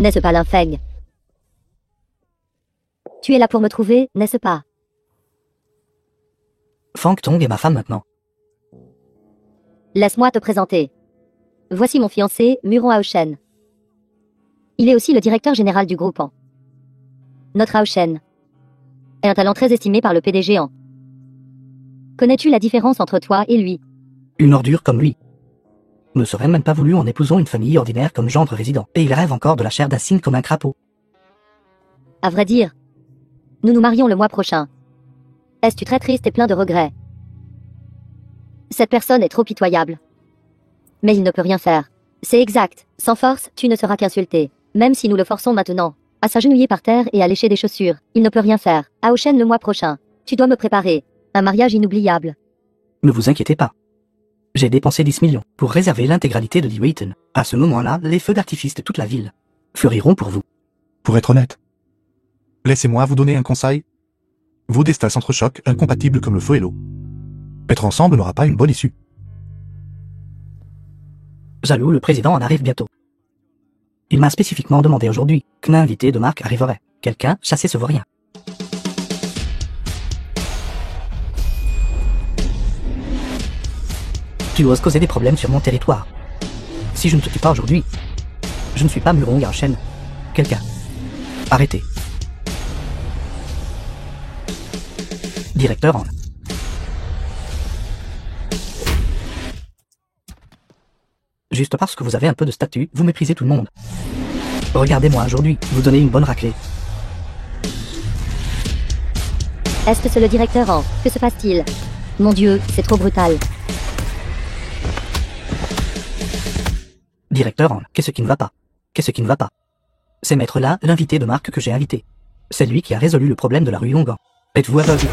N'est-ce pas l'infègue? Tu es là pour me trouver, n'est-ce pas? Fang Tong est ma femme maintenant. Laisse-moi te présenter. Voici mon fiancé, Muron Aoshen. Il est aussi le directeur général du groupe. Notre Aoshen est un talent très estimé par le PDG. Connais-tu la différence entre toi et lui? Une ordure comme lui ne serait même pas voulu en épousant une famille ordinaire comme gendre résident. Et il rêve encore de la chair d'un cygne comme un crapaud. À vrai dire, nous nous marions le mois prochain. Es-tu très triste et plein de regrets? Cette personne est trop pitoyable. Mais il ne peut rien faire. C'est exact. Sans force, tu ne seras qu'insulté. Même si nous le forçons maintenant à s'agenouiller par terre et à lécher des chaussures, il ne peut rien faire. Aoshen le mois prochain. Tu dois me préparer. Un mariage inoubliable. Ne vous inquiétez pas. J'ai dépensé 10 millions pour réserver l'intégralité de Weyton. À ce moment-là, les feux d'artifice de toute la ville fleuriront pour vous. Pour être honnête, laissez-moi vous donner un conseil. Vos destins s'entrechoquent, incompatibles comme le feu et l'eau. Être ensemble n'aura pas une bonne issue. Jaloux, le président en arrive bientôt. Il m'a spécifiquement demandé aujourd'hui qu'un invité de marque arriverait. Quelqu'un chassé ce vaurien. Tu oses causer des problèmes sur mon territoire. Si je ne te tue pas aujourd'hui, je ne suis pas Muron Aoshen. Quelqu'un. Arrêtez. Directeur en. Juste parce que vous avez un peu de statut, vous méprisez tout le monde. Regardez-moi aujourd'hui, vous donnez une bonne raclée. Est-ce que c'est le directeur en? Que se passe-t-il? Mon Dieu, c'est trop brutal. Directeur en, qu'est-ce qui ne va pas? Qu'est-ce qui ne va pas? C'est maître là, l'invité de marque que j'ai invité. C'est lui qui a résolu le problème de la rue Longan. Êtes-vous aveugle?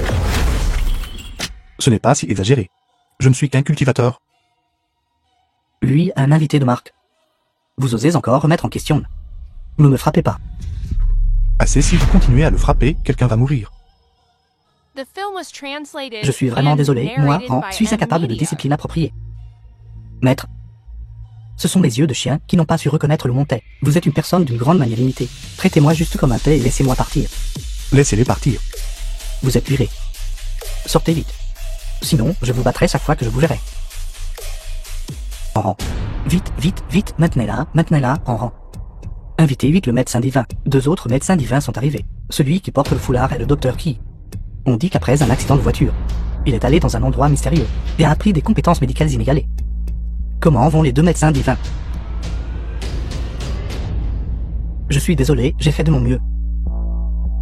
Ce n'est pas si exagéré. Je ne suis qu'un cultivateur. Lui, un invité de marque. Vous osez encore remettre en question. Ne me frappez pas. Assez, si vous continuez à le frapper, quelqu'un va mourir. Je suis vraiment désolé, moi, en suis incapable de discipline appropriée. Maître, ce sont les yeux de chien qui n'ont pas su reconnaître le montais. Vous êtes une personne d'une grande magnanimité. Traitez-moi juste comme un thé et laissez-moi partir. Laissez-les partir. Vous êtes viré. Sortez vite. Sinon, je vous battrai chaque fois que je vous verrai. En rang. Vite, vite, vite, maintenez-la, en rang. Invitez vite le médecin divin. 2 autres médecins divins sont arrivés. Celui qui porte le foulard est le docteur Ki. On dit qu'après un accident de voiture, il est allé dans un endroit mystérieux et a appris des compétences médicales inégalées. Comment vont les 2 médecins divins? Je suis désolé, j'ai fait de mon mieux.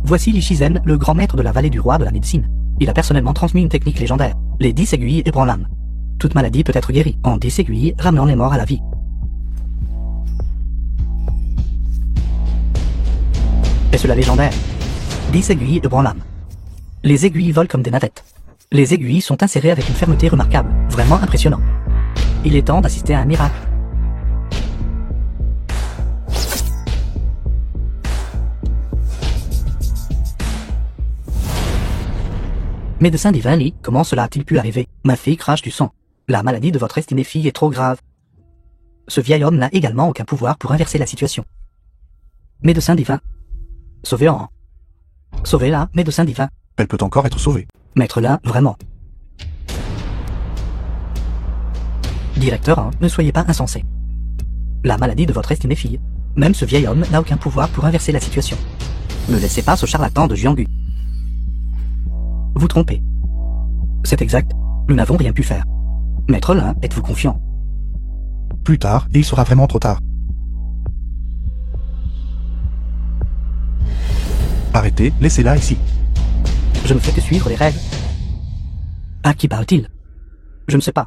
Voici Li Shizen, le grand maître de la vallée du roi de la médecine. Il a personnellement transmis une technique légendaire, les 10 aiguilles ébranlames. Toute maladie peut être guérie en 10 aiguilles, ramenant les morts à la vie. Est-ce la légendaire? 10 aiguilles ébranlames. Les aiguilles volent comme des navettes. Les aiguilles sont insérées avec une fermeté remarquable, vraiment impressionnant. Il est temps d'assister à un miracle. Médecin divin Li, comment cela a-t-il pu arriver? Ma fille crache du sang. La maladie de votre estimée fille est trop grave. Ce vieil homme n'a également aucun pouvoir pour inverser la situation. Médecin divin. Sauvez-en. Sauvez-la, médecin divin. Elle peut encore être sauvée. Maître là, vraiment. Directeur 1, ne soyez pas insensé. La maladie de votre estimée fille. Même ce vieil homme n'a aucun pouvoir pour inverser la situation. Ne laissez pas ce charlatan de Jianggu vous trompez. C'est exact, nous n'avons rien pu faire. Maître Lin, êtes-vous confiant? Plus tard, et il sera vraiment trop tard. Arrêtez, laissez-la ici. Je ne fais que suivre les règles. À qui parle-t-il? Je ne sais pas.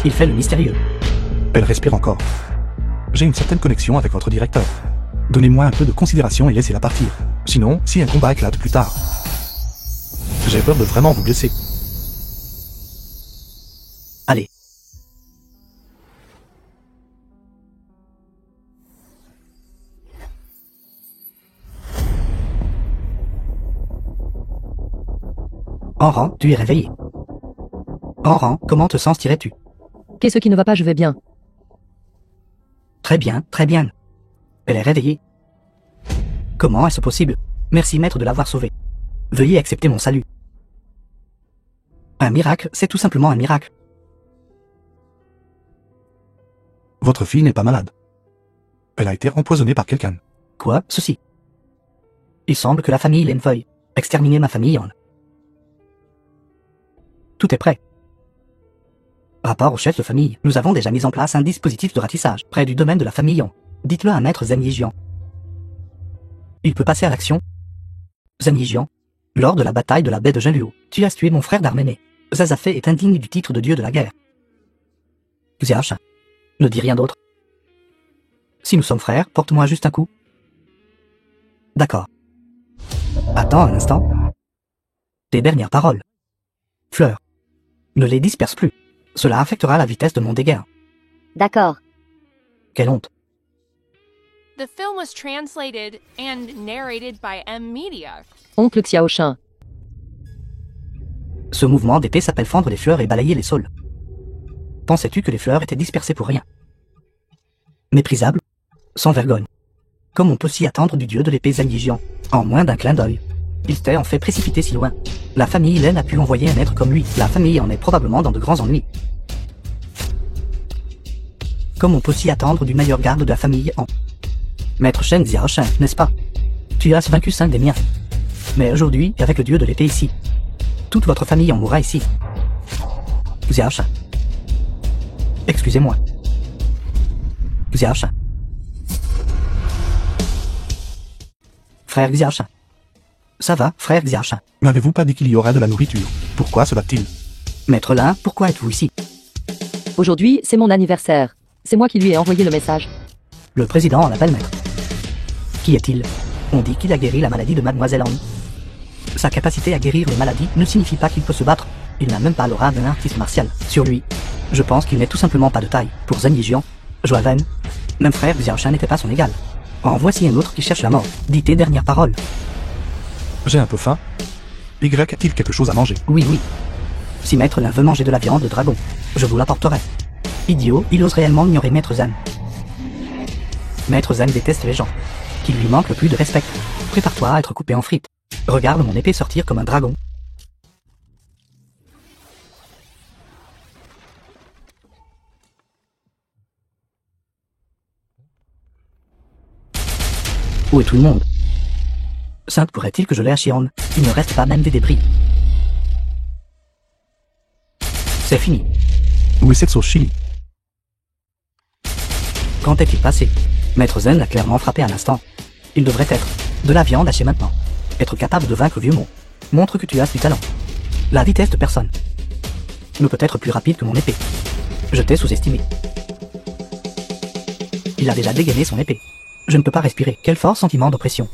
Il fait le mystérieux. Elle respire encore. J'ai une certaine connexion avec votre directeur. Donnez-moi un peu de considération et laissez-la partir. Sinon, si un combat éclate plus tard, j'ai peur de vraiment vous blesser. Allez. Enran, tu es réveillé. Enran, comment te sentirais-tu? Qu'est-ce qui ne va pas? Je vais bien. Très bien, très bien. Elle est réveillée. Comment est-ce possible? Merci maître de l'avoir sauvée. Veuillez accepter mon salut. Un miracle, c'est tout simplement un miracle. Votre fille n'est pas malade. Elle a été empoisonnée par quelqu'un. Quoi, ceci? Il semble que la famille Lane veuille exterminer ma famille en... Tout est prêt. Rapport au chef de famille, nous avons déjà mis en place un dispositif de ratissage près du domaine de la famille Yang. Dites-le à maître Zen Yijian. Il peut passer à l'action. Zen Yijian, lors de la bataille de la baie de Zhenluo, tu as tué mon frère d'Arménée. Zazafé est indigne du titre de dieu de la guerre. Xiaoshan, ne dis rien d'autre. Si nous sommes frères, porte-moi juste un coup. D'accord. Attends un instant. Tes dernières paroles. Fleur. Ne les disperse plus. Cela affectera la vitesse de mon dégain. D'accord. Quelle honte. The film was translated and narrated by M Media. Oncle Xiaoshan. Ce mouvement d'épée s'appelle fendre les fleurs et balayer les saules. Pensais-tu que les fleurs étaient dispersées pour rien? Méprisable, sans vergogne. Comme on peut s'y attendre du dieu de l'épée Zen Yijian, en moins d'un clin d'œil. Il s'était en fait précipité si loin. La famille Lane a pu envoyer un être comme lui. La famille en est probablement dans de grands ennuis. Comme on peut s'y attendre du meilleur garde de la famille en... Maître Shen Xiaoshan, n'est-ce pas? Tu as vaincu 5 des miens. Mais aujourd'hui, avec le dieu de l'épée ici, toute votre famille en mourra ici. Xiaoshan. Excusez-moi. Xiaoshan. Frère Xiaoshan. Ça va, frère Xiaoshan? M'avez-vous pas dit qu'il y aurait de la nourriture? Pourquoi se bat-il? Maître Lin, pourquoi êtes-vous ici? Aujourd'hui, c'est mon anniversaire. C'est moi qui lui ai envoyé le message. Le président en appelle maître. Qui est-il? On dit qu'il a guéri la maladie de Mademoiselle Anne. Sa capacité à guérir les maladies ne signifie pas qu'il peut se battre. Il n'a même pas l'aura d'un artiste martial sur lui. Je pense qu'il n'est tout simplement pas de taille. Pour Zen Yijian, Joaven, même frère Xiaoshan n'était pas son égal. En voici un autre qui cherche la mort. Dis tes dernières paroles. J'ai un peu faim. Y a-t-il quelque chose à manger? Oui, oui. Si maître Lin veut manger de la viande de dragon, je vous l'apporterai. Idiot, il ose réellement ignorer maître Zen. Maître Zen déteste les gens qui lui manquent le plus de respect. Prépare-toi à être coupé en frites. Regarde mon épée sortir comme un dragon. Où est tout le monde? Sainte pourrait-il que je l'ai à Chiron? Il ne reste pas même des débris. C'est fini. Où est cette sauce chili? Quand est-il passé? Maître Zen l'a clairement frappé à l'instant. Il devrait être de la viande hachée maintenant. Être capable de vaincre vieux mot. Montre que tu as du talent. La vitesse de personne ne peut être plus rapide que mon épée. Je t'ai sous-estimé. Il a déjà dégainé son épée. Je ne peux pas respirer. Quel fort sentiment d'oppression.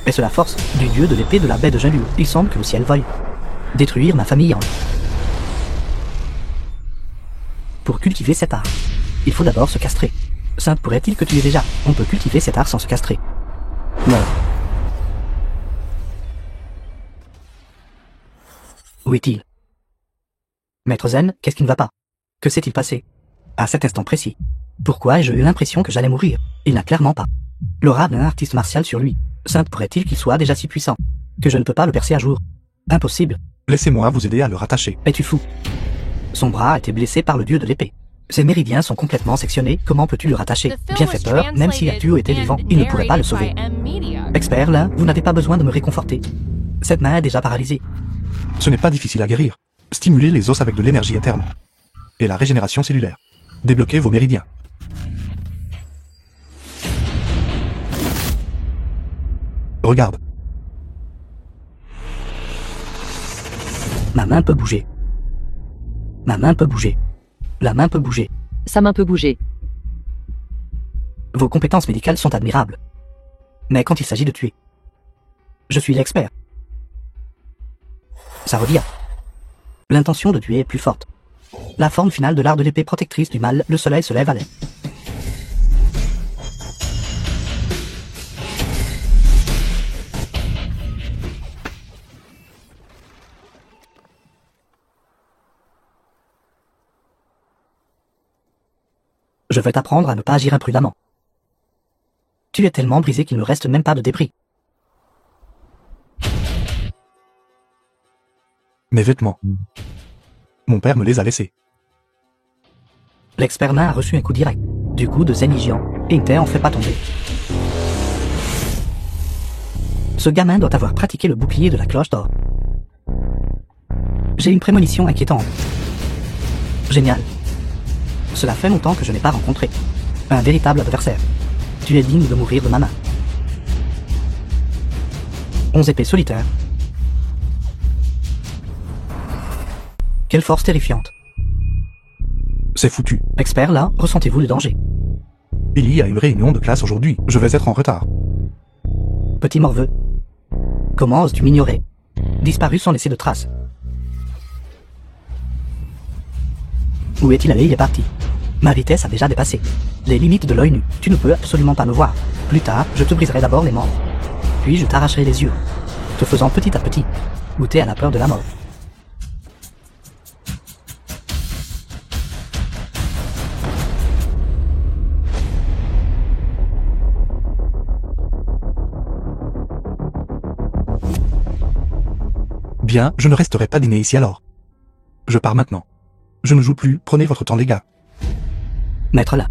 Est-ce la force du dieu de l'épée de la baie de Zhenluo? Il semble que le ciel veuille détruire ma famille en... Pour cultiver cet art, il faut d'abord se castrer. Sainte pourrait-il que tu aies déjà? On peut cultiver cet art sans se castrer. Non. Où est-il? Maître Zen, qu'est-ce qui ne va pas? Que s'est-il passé? À cet instant précis. Pourquoi ai-je eu l'impression que j'allais mourir? Il n'a clairement pas l'aura d'un artiste martial sur lui. Sainte pourrait-il qu'il soit déjà si puissant que je ne peux pas le percer à jour? Impossible. Laissez-moi vous aider à le rattacher. Es-tu fou? Son bras a été blessé par le dieu de l'épée. Ses méridiens sont complètement sectionnés. Comment peux-tu le rattacher? Bien fait peur, même si Atuo était vivant, il ne pourrait pas le sauver. Expert, là, vous n'avez pas besoin de me réconforter. Cette main est déjà paralysée. Ce n'est pas difficile à guérir. Stimulez les os avec de l'énergie interne. Et la régénération cellulaire. Débloquez vos méridiens. Regarde. Ma main peut bouger. Ma main peut bouger. La main peut bouger. Sa main peut bouger. Vos compétences médicales sont admirables. Mais quand il s'agit de tuer, je suis l'expert. Ça revient. L'intention de tuer est plus forte. La forme finale de l'art de l'épée protectrice du mal, le soleil se lève à l'est. Je vais t'apprendre à ne pas agir imprudemment. Tu es tellement brisé qu'il ne reste même pas de débris. Mes vêtements. Mon père me les a laissés. L'expert nain a reçu un coup direct. Du coup de Zenigian, et ne en fait pas tomber. Ce gamin doit avoir pratiqué le bouclier de la cloche d'or. J'ai une prémonition inquiétante. Génial. Cela fait longtemps que je n'ai pas rencontré un véritable adversaire. Tu es digne de mourir de ma main. 11 épées solitaires. Quelle force terrifiante. C'est foutu. Expert là, ressentez-vous le danger? Il y a une réunion de classe aujourd'hui. Je vais être en retard. Petit morveux. Comment oses-tu m'ignorer? Disparu sans laisser de traces. Où est-il allé? Il est parti. Ma vitesse a déjà dépassé les limites de l'œil nu. Tu ne peux absolument pas me voir. Plus tard, je te briserai d'abord les membres. Puis je t'arracherai les yeux, te faisant petit à petit goûter à la peur de la mort. Bien, je ne resterai pas dîner ici alors. Je pars maintenant. Je ne joue plus, prenez votre temps les gars. Maître là.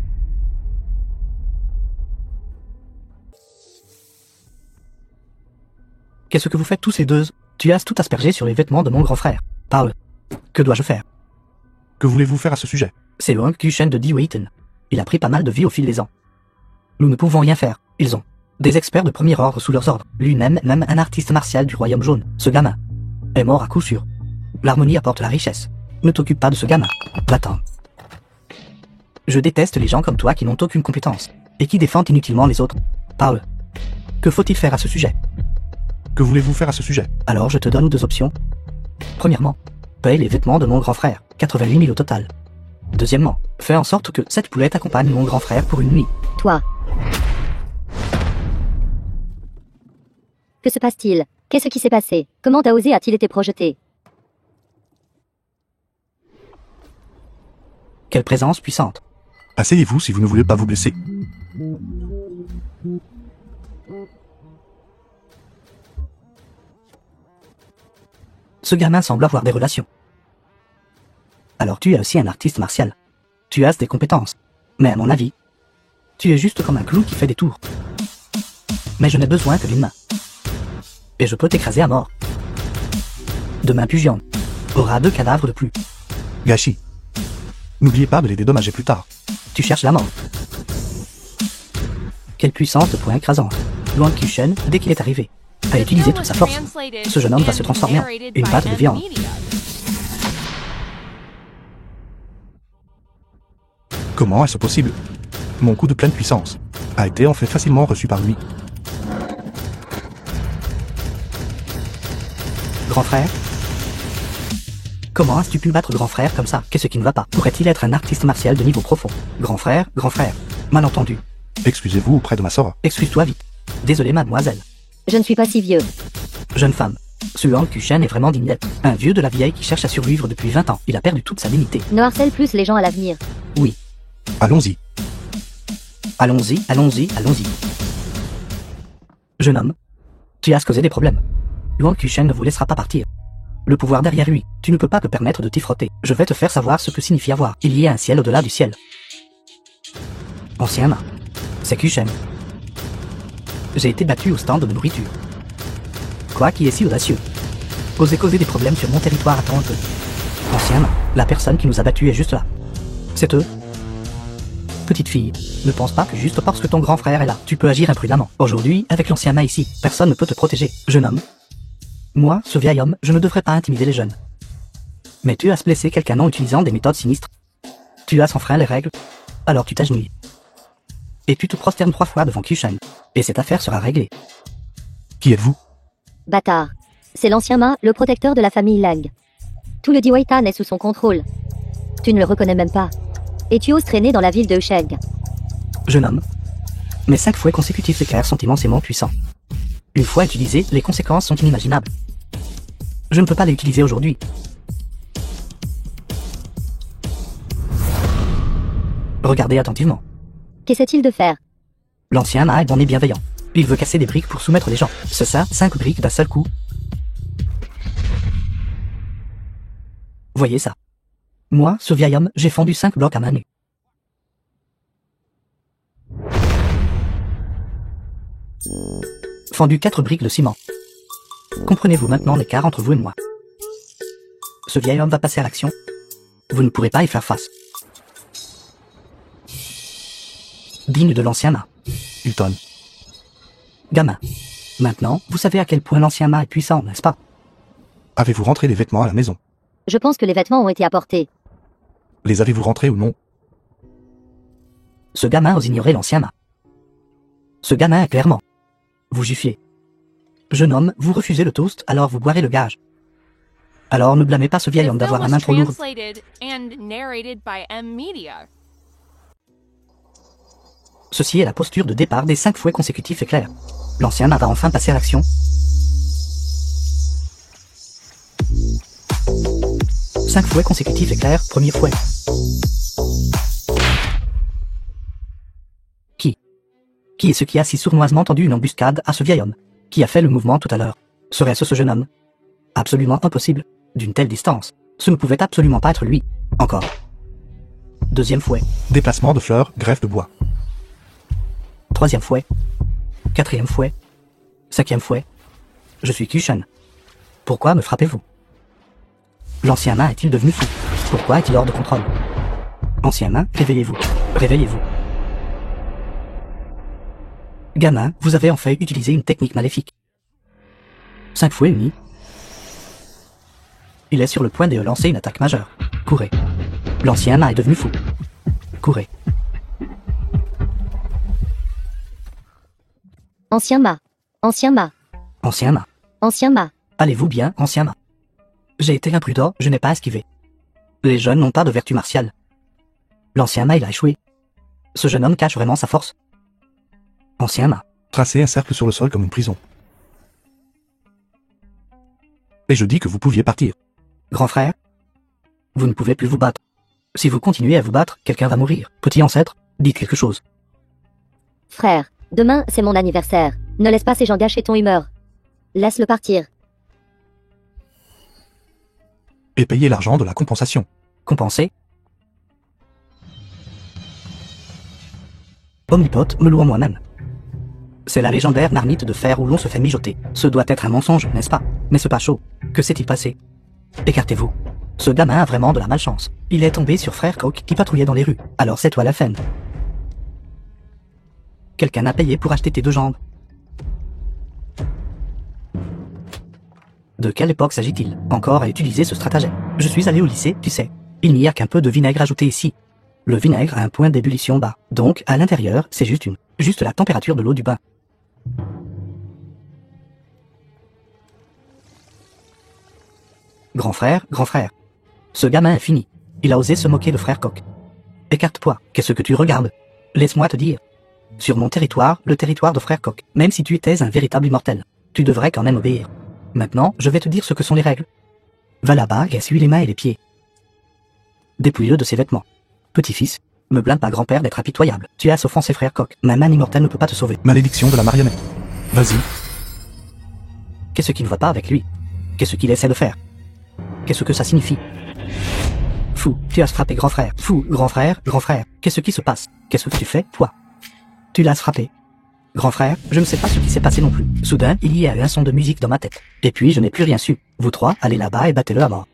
Qu'est-ce que vous faites tous ces deux? Tu as tout aspergé sur les vêtements de mon grand frère. Parle. Que dois-je faire? Que voulez-vous faire à ce sujet? C'est le Kushen de D-Wayton. Il a pris pas mal de vie au fil des ans. Nous ne pouvons rien faire. Ils ont des experts de premier ordre sous leurs ordres. Lui-même, même un artiste martial du Royaume Jaune. Ce gamin est mort à coup sûr. L'harmonie apporte la richesse. Ne t'occupe pas de ce gamin. Va-t'en. Je déteste les gens comme toi qui n'ont aucune compétence et qui défendent inutilement les autres. Parle. Que faut-il faire à ce sujet? Que voulez-vous faire à ce sujet? Alors je te donne deux options. Premièrement, paye les vêtements de mon grand frère, 88 000 au total. Deuxièmement, fais en sorte que cette poulette accompagne mon grand frère pour une nuit. Toi. Que se passe-t-il? Qu'est-ce qui s'est passé? Comment Daosé a-t-il été projeté? Quelle présence puissante. Asseyez-vous si vous ne voulez pas vous blesser. Ce gamin semble avoir des relations. Alors tu es aussi un artiste martial. Tu as des compétences. Mais à mon avis, tu es juste comme un clou qui fait des tours. Mais je n'ai besoin que d'une main. Et je peux t'écraser à mort. De main Pugian aura 2 cadavres de plus. Gachi. N'oubliez pas de les dédommager plus tard. Tu cherches la mort. Quelle puissance de poing écrasante. Luan Kushen, dès qu'il est arrivé, a utilisé toute sa force. Ce jeune homme va se transformer en une pâte de viande. Comment est-ce possible? Mon coup de pleine puissance a été en fait facilement reçu par lui. Grand frère? Comment as-tu pu battre grand frère comme ça? Qu'est-ce qui ne va pas? Pourrait-il être un artiste martial de niveau profond? Grand frère, malentendu. Excusez-vous auprès de ma sœur. Excuse-toi vite. Désolé mademoiselle. Je ne suis pas si vieux. Jeune femme. Ce Luan Kushen est vraiment digne d'être un vieux de la vieille qui cherche à survivre depuis 20 ans. Il a perdu toute sa dignité. Ne harcèle plus les gens à l'avenir. Oui. Allons-y. Allons-y, allons-y, allons-y. Jeune homme, tu as causé des problèmes. Luan Kushen ne vous laissera pas partir. Le pouvoir derrière lui, tu ne peux pas te permettre de t'y frotter. Je vais te faire savoir ce que signifie avoir. Il y a un ciel au-delà du ciel. Ancien nain. C'est Kushen. J'ai été battu au stand de nourriture. Quoi qui est si audacieux? Oser causer des problèmes sur mon territoire, attends un peu. Ancien nain, la personne qui nous a battus est juste là. C'est eux. Petite fille, ne pense pas que juste parce que ton grand frère est là, tu peux agir imprudemment. Aujourd'hui, avec l'ancien nain ici, personne ne peut te protéger. Jeune homme. Moi, ce vieil homme, je ne devrais pas intimider les jeunes. Mais tu as blessé quelqu'un en utilisant des méthodes sinistres. Tu as enfreint les règles, alors tu t'agenouilles. Et tu te prosternes 3 fois devant Kushen. Et cette affaire sera réglée. Qui êtes-vous? Bâtard. C'est l'ancien Ma, le protecteur de la famille Lang. Tout le Diwaitan est sous son contrôle. Tu ne le reconnais même pas. Et tu oses traîner dans la ville de Usheng. Jeune homme. Mes 5 fouets consécutifs éclairs sont immensément puissants. Une fois utilisés, les conséquences sont inimaginables. Je ne peux pas les utiliser aujourd'hui. Regardez attentivement. Qu'essaie-t-il de faire? L'ancien Ma est bon et bienveillant. Il veut casser des briques pour soumettre les gens. C'est ça, 5 briques d'un seul coup. Voyez ça. Moi, ce vieil homme, j'ai fendu 5 blocs à main nue. Fendu 4 briques de ciment. Comprenez-vous maintenant l'écart entre vous et moi? Ce vieil homme va passer à l'action. Vous ne pourrez pas y faire face. Digne de l'ancien Ma. Hilton. Gamin. Maintenant, vous savez à quel point l'ancien Ma est puissant, n'est-ce pas? Avez-vous rentré les vêtements à la maison? Je pense que les vêtements ont été apportés. Les avez-vous rentrés ou non? Ce gamin ose ignorer l'ancien Ma. Ce gamin est clairement. Vous juffiez. Jeune homme, vous refusez le toast, alors vous boirez le gage. Alors ne blâmez pas ce vieil The homme film d'avoir la was main trop lourde. translated and narrated by M Media. Ceci est la posture de départ des 5 fouets consécutifs éclairs. L'ancien Ma va enfin passer à l'action. Cinq fouets consécutifs éclairs, premier fouet. Qui est ce qui a si sournoisement tendu une embuscade à ce vieil homme? Qui a fait le mouvement tout à l'heure? Serait-ce ce jeune homme? Absolument impossible. D'une telle distance. Ce ne pouvait absolument pas être lui. Encore. Deuxième fouet. Déplacement de fleurs, greffe de bois. Troisième fouet. Quatrième fouet. Cinquième fouet. Je suis Kushan. Pourquoi me frappez-vous? L'ancien Ma est-il devenu fou? Pourquoi est-il hors de contrôle? Ancien Ma, réveillez-vous. Réveillez-vous. Gamin, vous avez en fait utilisé une technique maléfique. 5 fouets unis. Il est sur le point de lancer une attaque majeure. Courez. L'ancien Ma est devenu fou. Courez. Ancien Ma. Ancien Ma. Ancien Ma. Ancien Ma. Allez-vous bien, ancien Ma? J'ai été imprudent, je n'ai pas esquivé. Les jeunes n'ont pas de vertu martiale. L'ancien Ma, il a échoué. Ce jeune homme cache vraiment sa force. Ancien Ma. Tracez un cercle sur le sol comme une prison. Et je dis que vous pouviez partir. Grand frère, vous ne pouvez plus vous battre. Si vous continuez à vous battre, quelqu'un va mourir. Petit ancêtre, dites quelque chose. Frère, demain, c'est mon anniversaire. Ne laisse pas ces gens gâcher ton humeur. Laisse-le partir. Et payez l'argent de la compensation. Compensé. Omnipote me loue en moi-même. C'est la légendaire marmite de fer où l'on se fait mijoter. Ce doit être un mensonge, n'est-ce pas? N'est-ce pas chaud? Que s'est-il passé? Écartez-vous. Ce gamin a vraiment de la malchance. Il est tombé sur Frère Coq qui patrouillait dans les rues. Alors c'est toi la faine. Quelqu'un a payé pour acheter tes 2 jambes. De quelle époque s'agit-il encore à utiliser ce stratagème? Je suis allé au lycée, tu sais. Il n'y a qu'un peu de vinaigre ajouté ici. Le vinaigre a un point d'ébullition bas. Donc, à l'intérieur, c'est juste la température de l'eau du bain. Grand frère, ce gamin est fini. Il a osé se moquer de Frère Coq. Écarte-toi, qu'est-ce que tu regardes? Laisse-moi te dire. Sur mon territoire, le territoire de Frère Coq, même si tu étais un véritable immortel, tu devrais quand même obéir. Maintenant, je vais te dire ce que sont les règles. Va là-bas et essuie les mains et les pieds. Dépouille-le de ses vêtements. Petit-fils, me blâme pas grand-père d'être impitoyable. Tu as offensé Frère Coq. Ma main immortelle ne peut pas te sauver. Malédiction de la marionnette. Vas-y. Qu'est-ce qui ne va pas avec lui? Qu'est-ce qu'il essaie de faire? Qu'est-ce que ça signifie? Fou, tu as frappé grand frère. Fou, grand frère. Qu'est-ce qui se passe? Qu'est-ce que tu fais, toi? Tu l'as frappé. Grand frère, je ne sais pas ce qui s'est passé non plus. Soudain, il y a eu un son de musique dans ma tête. Et puis, je n'ai plus rien su. Vous trois, allez là-bas et battez-le à mort.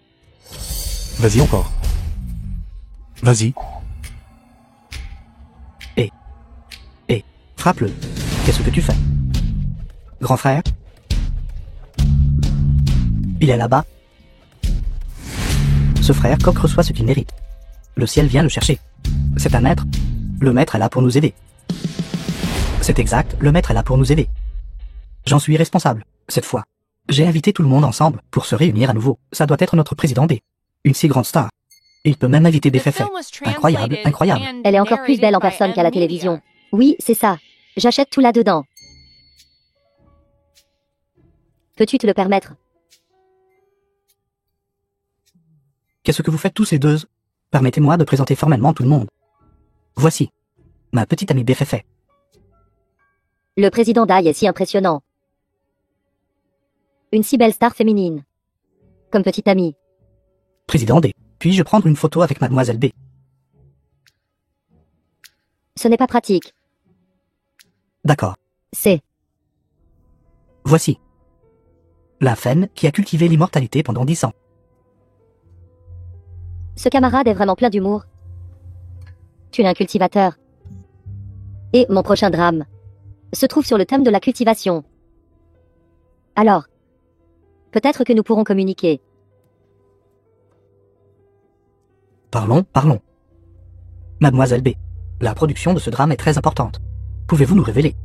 Vas-y encore. Vas-y. Frappe-le. Qu'est-ce que tu fais? Grand frère? Il est là-bas. Ce frère Coq reçoit ce qu'il mérite. Le ciel vient le chercher. C'est un maître. Le maître est là pour nous aider. C'est exact, le maître est là pour nous aider. J'en suis responsable, cette fois. J'ai invité tout le monde ensemble pour se réunir à nouveau. Ça doit être notre président B. Une si grande star. Il peut même inviter des The féfés. film was Incroyable, translated incroyable. and Elle est encore plus belle en narrated by personne qu'à la M Media. télévision. Oui, c'est ça. J'achète tout là-dedans. Peux-tu te le permettre? Qu'est-ce que vous faites tous les deux? Permettez-moi de présenter formellement tout le monde. Voici ma petite amie BFF. Le président Dai est si impressionnant. Une si belle star féminine. Comme petite amie. Président D. Puis-je prendre une photo avec mademoiselle B? Ce n'est pas pratique. D'accord. C'est... Voici. La Fen qui a cultivé l'immortalité pendant 10 ans. Ce camarade est vraiment plein d'humour. Tu es un cultivateur. Et mon prochain drame se trouve sur le thème de la cultivation. Alors, peut-être que nous pourrons communiquer. Parlons, parlons. Mademoiselle B. La production de ce drame est très importante. Pouvez-vous nous révéler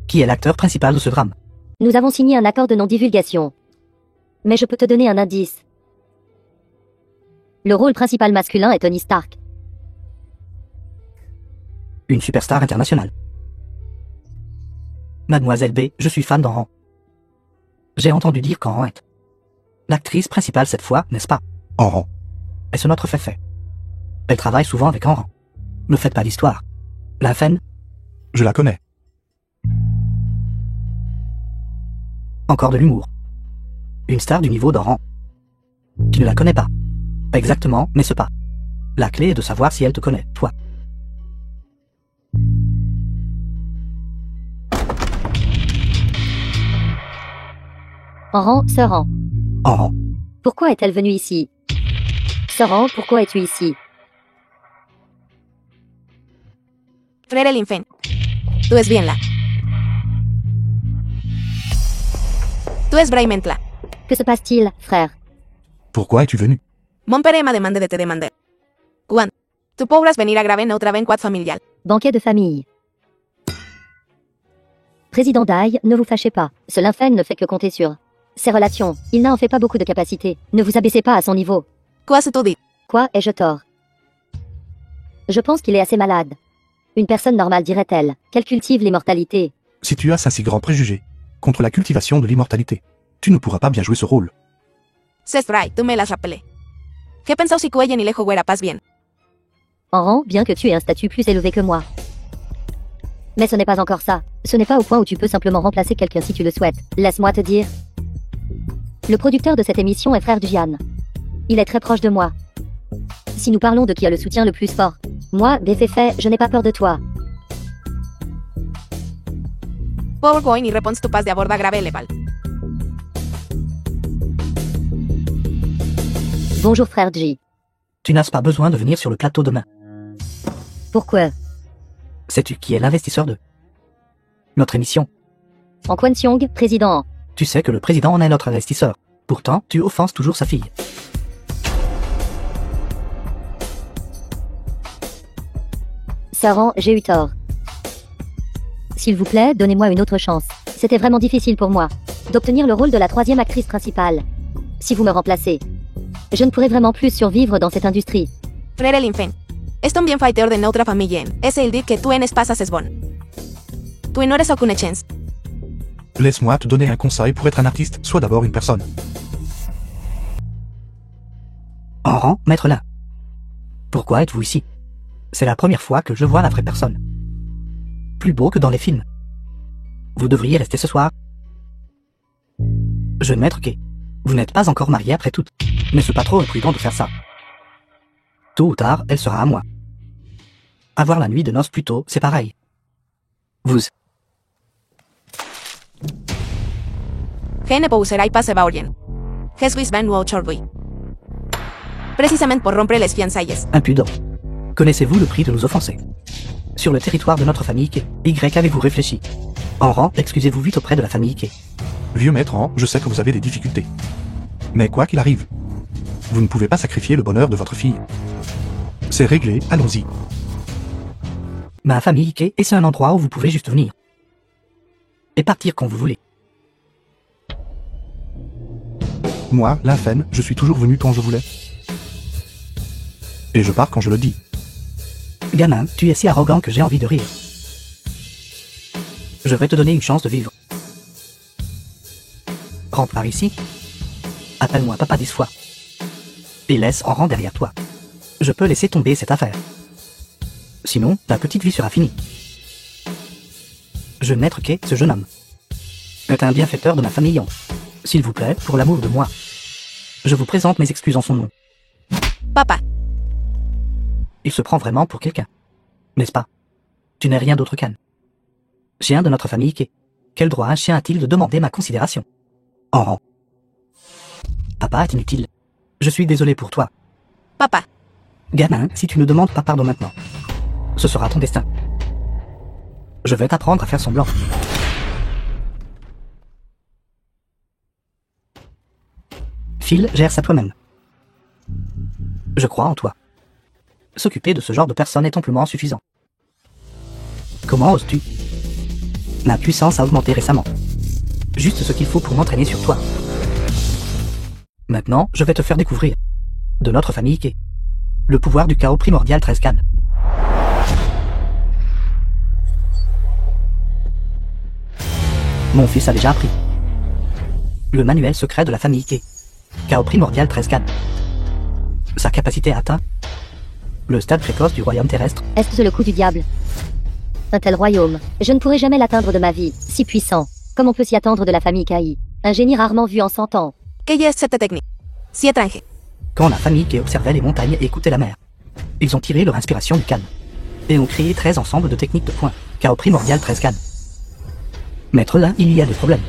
qui est l'acteur principal de ce drame? Nous avons signé un accord de non-divulgation. Mais je peux te donner un indice. Le rôle principal masculin est Tony Stark. Une superstar internationale. Mademoiselle B, je suis fan d'Enran. J'ai entendu dire qu'Enran est l'actrice principale cette fois, n'est-ce pas? Enran. Est-ce notre fait? Elle travaille souvent avec Enran. Ne faites pas l'histoire. La Fen, Je la connais. encore de l'humour. Une star du niveau d'Enran. Tu ne la connais pas. Exactement, n'est-ce pas? La clé est de savoir si elle te connaît, toi. Enran, Sœur Enran. pourquoi est-elle venue ici? Sœur pourquoi es-tu ici? Frère Linfen. Tú es bien la. Tú es Braimentla. Que se passe-t-il, frère? Pourquoi es-tu venu? Mon père m'a demandé de te demander. Quan. Tu pourras venir a graver notre banquet familial. Banquet de famille. Président Dai, ne vous fâchez pas. Ce Linfen ne fait que compter sur ses relations. Il n'a en fait pas beaucoup de capacités. Ne vous abaissez pas à son niveau. Quoi se tu dit? Quoi, ai-je tort? Je pense qu'il est assez malade. Une personne normale dirait-elle, qu'elle cultive l'immortalité. Si tu as un si grand préjugé contre la cultivation de l'immortalité, tu ne pourras pas bien jouer ce rôle. C'est vrai, tu me l'as rappelé. Que pensau si cuellen y le juguera pas bien? Enran, bien que tu aies un statut plus élevé que moi. Mais ce n'est pas encore ça. Ce n'est pas au point où tu peux simplement remplacer quelqu'un si tu le souhaites. Laisse-moi te dire. Le producteur de cette émission est frère Gian. Il est très proche de moi. Si nous parlons de qui a le soutien le plus fort, moi, Béféfé, je n'ai pas peur de toi. PowerPoint y réponse tu pas de aborda grave leval. Bonjour frère G. Tu n'as pas besoin de venir sur le plateau demain. Pourquoi? Sais-tu qui est l'investisseur de notre émission? En Quan Xiong, président. Tu sais que le président en est notre investisseur. Pourtant, tu offenses toujours sa fille. Saran, j'ai eu tort. S'il vous plaît, donnez-moi une autre chance. C'était vraiment difficile pour moi d'obtenir le rôle de la 3e actrice principale. Si vous me remplacez, je ne pourrai vraiment plus survivre dans cette industrie. Frère Linfen. Es un bien fighter de notre famille. Es el dit que tu en espasas es bon. Tu no eres aucune chance. Laisse-moi te donner un conseil pour être un artiste, sois d'abord une personne. Enran, maître là. Pourquoi êtes-vous ici? C'est la première fois que je vois la vraie personne. Plus beau que dans les films. Vous devriez rester ce soir. Jeune maître Kay, vous n'êtes pas encore marié après tout. N'est-ce pas trop imprudent de faire ça? Tôt ou tard, elle sera à moi. Avoir la nuit de noces plus tôt, c'est pareil. Vous. Que ne pouserai pas se va orient. Jesús van nuo chorui. Précisément pour rompre les fiançailles. Impudent. Connaissez-vous le prix de nous offenser? Sur le territoire de notre famille Kay, Y avez-vous réfléchi? Enran, excusez-vous vite auprès de la famille Kay. Vieux maître, je sais que vous avez des difficultés. Mais quoi qu'il arrive, vous ne pouvez pas sacrifier le bonheur de votre fille. C'est réglé, allons-y. Ma famille Kay, et c'est un endroit où vous pouvez juste venir. Et partir quand vous voulez. Moi, Linfen, je suis toujours venu quand je voulais. Et je pars quand je le dis. Gamin, tu es si arrogant que j'ai envie de rire. Je vais te donner une chance de vivre. Rentre par ici. Appelle-moi papa 10 fois. Et laisse Enran derrière toi. Je peux laisser tomber cette affaire. Sinon, ta petite vie sera finie. Je n'être qu'est ce jeune homme. Est un bienfaiteur de ma famille. S'il vous plaît, pour l'amour de moi. Je vous présente mes excuses en son nom. Papa. Il se prend vraiment pour quelqu'un. N'est-ce pas? Tu n'es rien d'autre qu'Anne. Chien de notre famille qu'est. Quel droit un chien a-t-il de demander ma considération? Oh. Papa est inutile. Je suis désolé pour toi. Papa. Gamin, si tu ne demandes pas pardon maintenant, ce sera ton destin. Je vais t'apprendre à faire semblant. Phil, gère ça toi-même. Je crois en toi. S'occuper de ce genre de personne est amplement suffisant. Comment oses-tu? Ma puissance a augmenté récemment. Juste ce qu'il faut pour m'entraîner sur toi. Maintenant, je vais te faire découvrir de notre famille qu'est le pouvoir du chaos primordial 13 Cannes. Mon fils a déjà appris le manuel secret de la famille qu'est chaos primordial 13 Cannes. Sa capacité atteint le stade précoce du royaume terrestre. Est-ce le coup du diable? Un tel royaume, je ne pourrai jamais l'atteindre de ma vie, si puissant. Comme on peut s'y attendre de la famille Kai? Un génie rarement vu en 100 ans. ¿Qué es cette technique? Si étrange. Quand la famille qui observait les montagnes et écoutait la mer, ils ont tiré leur inspiration du Cannes et ont créé 13 ensembles de techniques de points, chaos primordial 13 Cannes. Maître, là, il y a des problèmes.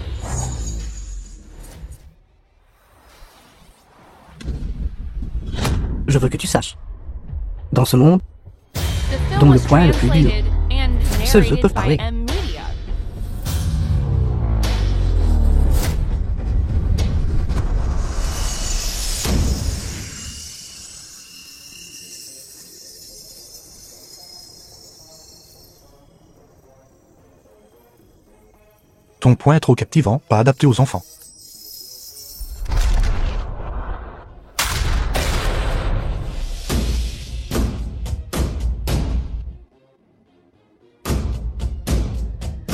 Je veux que tu saches. Dans ce monde, The film dont le was point le plus dur, translated and seuls eux narrated peuvent by parler. M Media. Ton point est trop captivant, pas adapté aux enfants.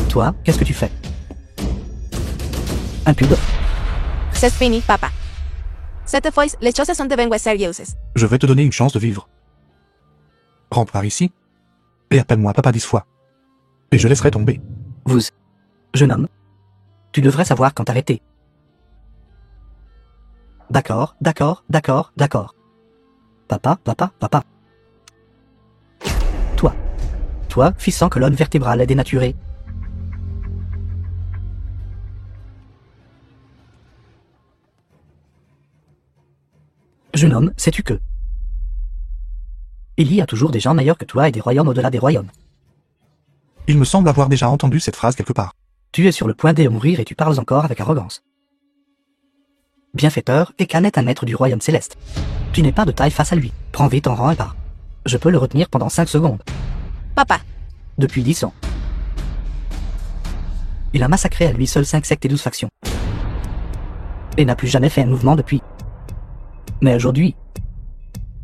Toi, qu'est-ce que tu fais? Un pub? C'est fini, papa. Cette fois, les choses sont devenues sérieuses. Je vais te donner une chance de vivre. Rentre par ici et appelle-moi papa 10 fois. Et je laisserai tomber. Vous, jeune homme, tu devrais savoir quand t'arrêter. D'accord, d'accord, d'accord, d'accord. Papa, papa, papa. Toi, fils sans colonne vertébrale et dénaturé. Jeune homme, sais-tu que il y a toujours des gens meilleurs que toi et des royaumes au-delà des royaumes. Il me semble avoir déjà entendu cette phrase quelque part. Tu es sur le point de mourir et tu parles encore avec arrogance. Bienfaiteur, Ekan est un maître du royaume céleste. Tu n'es pas de taille face à lui. Prends vite en rang et pars. Je peux le retenir pendant 5 secondes. Papa. Depuis 10 ans. Il a massacré à lui seul 5 sectes et 12 factions. Et n'a plus jamais fait un mouvement depuis. Mais aujourd'hui,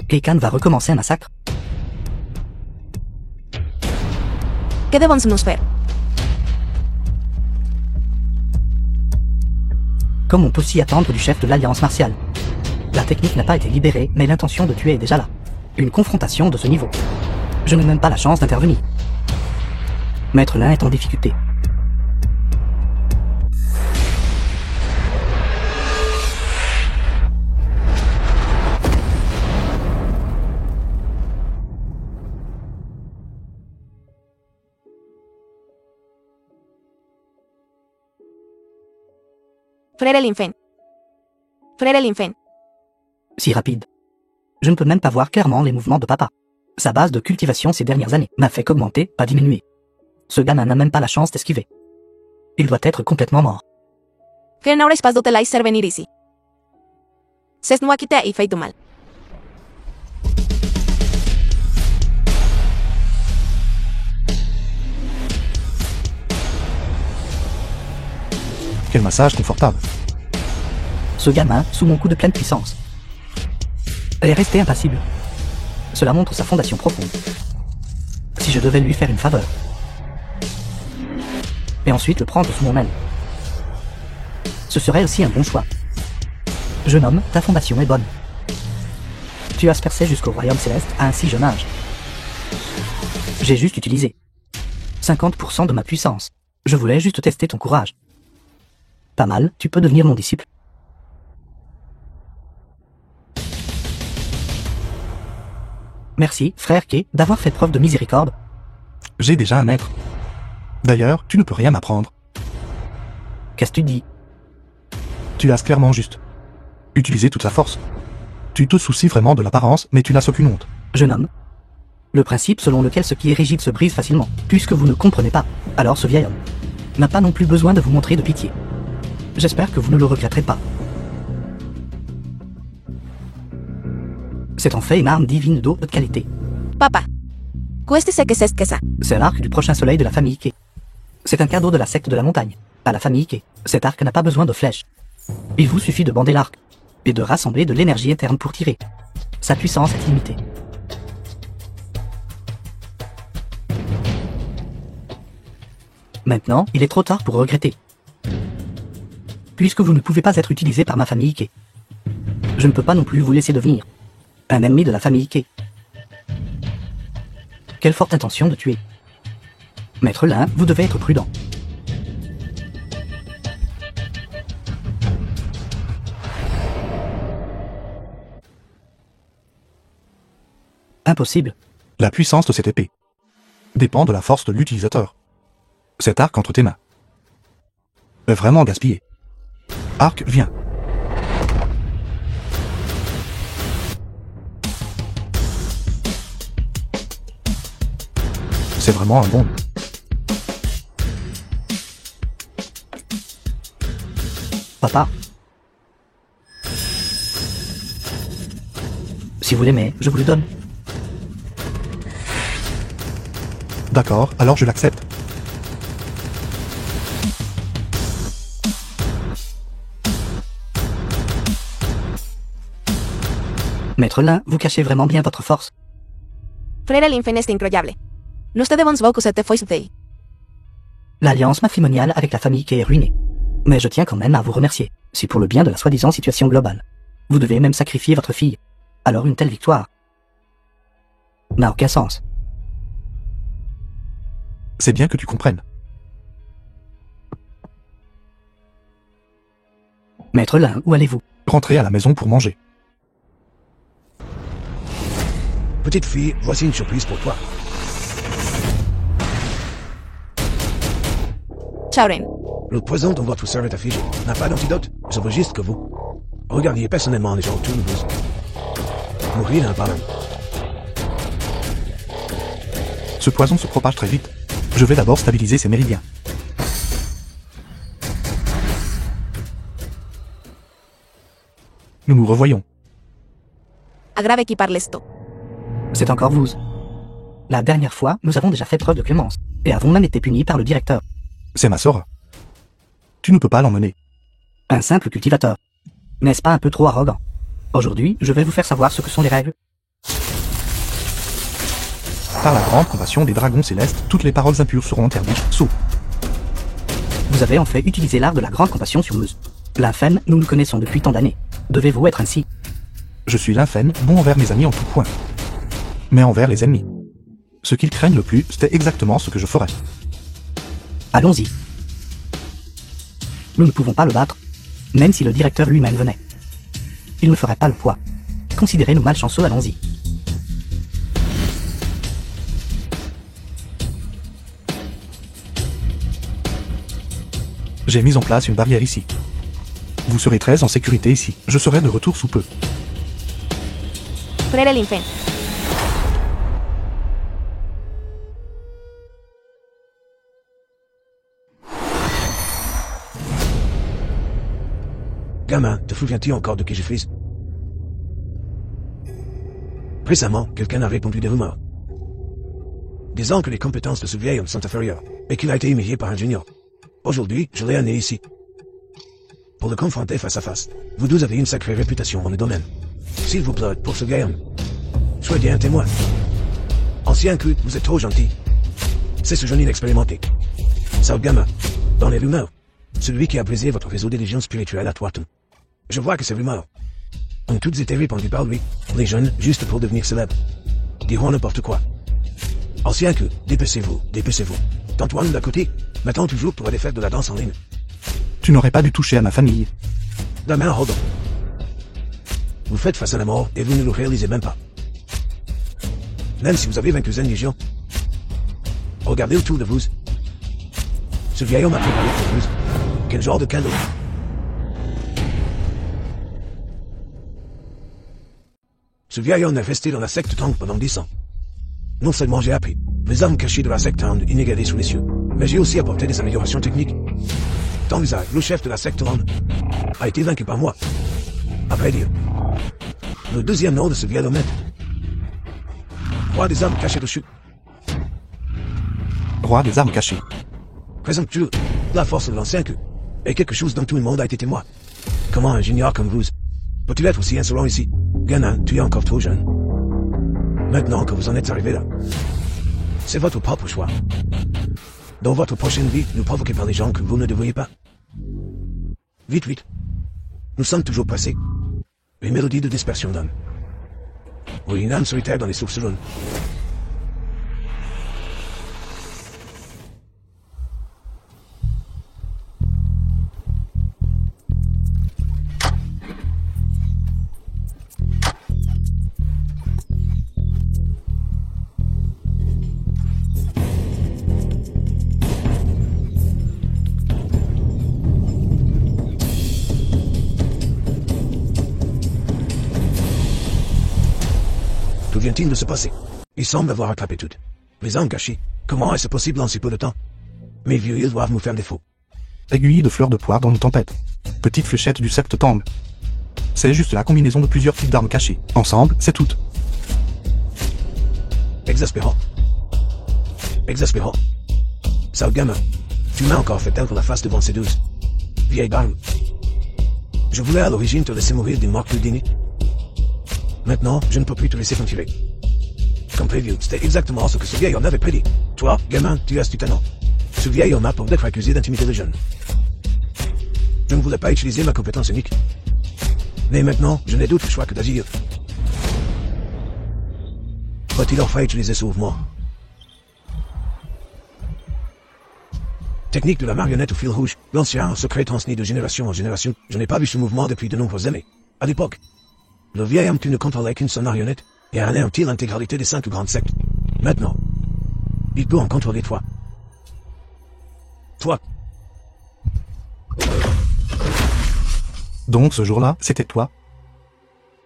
Ekan va recommencer un massacre. ¿Qué debemos nous faire? Comme on peut s'y attendre du chef de l'Alliance martiale. La technique n'a pas été libérée, mais l'intention de tuer est déjà là. Une confrontation de ce niveau. Je n'ai même pas la chance d'intervenir. Maître Lin est en difficulté. Frère Linfen. Frère Linfen. Si rapide. Je ne peux même pas voir clairement les mouvements de papa. Sa base de cultivation ces dernières années n'a fait qu'augmenter, pas diminuer. Ce gamin n'a même pas la chance d'esquiver. Il doit être complètement mort. Que n'aurais pas de te ser venir ici. C'est nous qui et fait du mal. Quel massage confortable. Ce gamin, sous mon coup de pleine puissance, est resté impassible. Cela montre sa fondation profonde. Si je devais lui faire une faveur, et ensuite le prendre sous mon aile, ce serait aussi un bon choix. Jeune homme, ta fondation est bonne. Tu as percé jusqu'au royaume céleste à un si jeune âge. J'ai juste utilisé 50% de ma puissance. Je voulais juste tester ton courage. Pas mal, tu peux devenir mon disciple. Merci, frère Kay, d'avoir fait preuve de miséricorde. J'ai déjà un maître. D'ailleurs, tu ne peux rien m'apprendre. Qu'est-ce que tu dis? Tu as clairement juste. Utiliser toute sa force. Tu te soucies vraiment de l'apparence, mais tu n'as aucune honte. Jeune homme. Le principe selon lequel ce qui est rigide se brise facilement. Puisque vous ne comprenez pas, alors ce vieil homme n'a pas non plus besoin de vous montrer de pitié. J'espère que vous ne le regretterez pas. C'est en fait une arme divine de haute qualité. Papá. Cuéstese que c'est que ça. C'est l'arc du prochain soleil de la famille Kay. C'est un cadeau de la secte de la montagne. À la famille Kay, cet arc n'a pas besoin de flèches. Il vous suffit de bander l'arc et de rassembler de l'énergie interne pour tirer. Sa puissance est limitée. Maintenant, il est trop tard pour regretter. Puisque vous ne pouvez pas être utilisé par ma famille Kay. Je ne peux pas non plus vous laisser devenir un ennemi de la famille Kay. Quelle forte intention de tuer. Maître Lin, vous devez être prudent. Impossible. La puissance de cette épée dépend de la force de l'utilisateur. Cet arc entre tes mains est vraiment gaspillé. Arc, viens. C'est vraiment un bon. Papa. Si vous l'aimez, je vous le donne. D'accord, alors je l'accepte. Maître Lin, vous cachez vraiment bien votre force. Frere Linfen est incroyable. Nous te devons beaucoup cette fois day. L'alliance matrimoniale avec la famille Kay est ruinée. Mais je tiens quand même à vous remercier. C'est pour le bien de la soi-disant situation globale. Vous devez même sacrifier votre fille. Alors une telle victoire n'a aucun sens. C'est bien que tu comprennes. Maître Lin, où allez-vous? Rentrez à la maison pour manger. Petite fille, voici une surprise pour toi. Ciao, Ren. Le poison dont votre sœur est affligée n'a pas d'antidote. Je veux juste que vous regardiez personnellement les gens autour de vous. Mourir d'un par un. Ce poison se propage très vite. Je vais d'abord stabiliser ses méridiens. Nous nous revoyons. Agrave qui parle esto. C'est encore vous. La dernière fois, nous avons déjà fait preuve de clémence, et avons même été punis par le directeur. C'est ma sœur. Tu ne peux pas l'emmener. Un simple cultivateur. N'est-ce pas un peu trop arrogant? Aujourd'hui, je vais vous faire savoir ce que sont les règles. Par la grande compassion des dragons célestes, toutes les paroles impures seront interdites. Saut. Vous avez en fait utilisé l'art de la grande compassion sur Meuse. L'infême, nous nous connaissons depuis tant d'années. Devez-vous être ainsi? Je suis l'infême, bon envers mes amis en tout point. Mais envers les ennemis. Ce qu'ils craignent le plus, c'était exactement ce que je ferais. Allons-y. Nous ne pouvons pas le battre, même si le directeur lui-même venait. Il ne ferait pas le poids. Considérez-nous malchanceux, allons-y. J'ai mis en place une barrière ici. Vous serez très en sécurité ici. Je serai de retour sous peu. Frere Linfen. Gamin, te souviens-tu encore de qui je suis? Récemment, quelqu'un a répondu des rumeurs, disant que les compétences de ce vieil homme sont inférieures, et qu'il a été humilié par un junior. Aujourd'hui, je l'ai amené ici. Pour le confronter face à face. Vous deux avez une sacrée réputation dans le domaine. S'il vous plaît, pour ce vieil homme, soyez un témoin. Ancien cul, vous êtes trop gentil. C'est ce jeune inexpérimenté. Sale gamin, dans les rumeurs, celui qui a brisé votre réseau des légions spirituelles à Toitou. Je vois que ces rumeurs ont toutes été répandues par lui. Les jeunes, juste pour devenir célèbres, diront n'importe quoi. Ancien cul, dépêchez-vous, dépêchez-vous. D'Antoine d'à côté, M'attends toujours pour aller faire de la danse en ligne. Tu n'aurais pas dû toucher à ma famille. Demain, hold on. Vous faites face à la mort et vous ne le réalisez même pas. Même si vous avez vaincu Zen Légion. Regardez autour de vous. Ce vieil homme a préparé pour vous. Quel genre de cadeau? Ce vieil homme est resté dans la secte Tang pendant 10 ans. Non seulement j'ai appris les armes cachées de la secte Tang inégalées sous les cieux, mais j'ai aussi apporté des améliorations techniques. Tang Zai, le chef de la secte Tang, a été vaincu par moi. À vrai dire, le deuxième nom de ce vieil homme est Roi des armes cachées de chute. Roi des armes cachées. Présomptueux, la force de l'ancien que, et quelque chose dont tout le monde a été témoin. Comment un junior comme vous peut-il être aussi insolent ici? Gamin, tu es encore trop jeune. Maintenant que vous en êtes arrivé là, c'est votre propre choix. Dans votre prochaine vie, ne provoquez pas les gens que vous ne devriez pas. Vite, vite. Nous sommes toujours pressés. Une mélodie de dispersion d'âme. Oui, une âme solitaire dans les sources jaunes. Tout vient-il de se passer? Il semble avoir attrapé toutes les armes cachées. Comment est-ce possible en si peu de temps? Mes vieux, ils doivent nous faire défaut. Aiguille de fleurs de poire dans une tempête. Petite fléchette du secte Tang. C'est juste la combinaison de plusieurs types d'armes cachées. Ensemble, c'est tout. Exaspérant. Exaspérant. Sale gamin. Tu m'as encore fait perdre la face devant ces deux vieilles barmes. Je voulais à l'origine te laisser mourir d'une mort plus digne. Maintenant, je ne peux plus te laisser continuer. Comme prévu, c'était exactement ce que ce vieil homme avait prédit. Toi, gamin, tu as du talent. Ce vieil homme a pour d'être accusé d'intimider les jeunes. Je ne voulais pas utiliser ma compétence unique. Mais maintenant, je n'ai d'autre choix que d'agir. Faut-il enfin utiliser ce mouvement? Technique de la marionnette au fil rouge, l'ancien secret transmis de génération en génération. Je n'ai pas vu ce mouvement depuis de nombreuses années. À l'époque, le vieil homme ne contrôlait qu'une seule marionnette et anéantit l'intégralité des 5 grandes sectes. Maintenant, il peut en contrôler 3. Toi. Donc ce jour-là, c'était toi?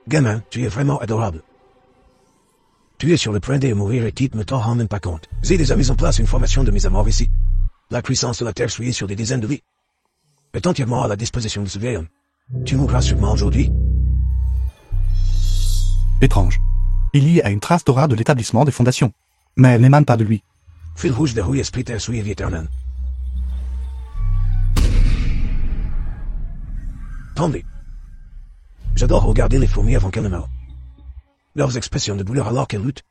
Gamin, tu es vraiment adorable. Tu es sur le point de mourir et tu ne t'en rends même pas compte. J'ai déjà mis en place une formation de mise à mort ici. La puissance de la Terre suit sur des dizaines de vies. Est entièrement à la disposition de ce vieil homme. Tu mourras sûrement aujourd'hui. Étrange. Il y a une trace d'aura de l'établissement des fondations. Mais elle n'émane pas de lui. Fil rouge de rouille esprit terre suit vie éternelle. Tremblez. J'adore regarder les fourmis avant qu'elles meurent. Leurs expressions de douleur alors qu'elles luttent.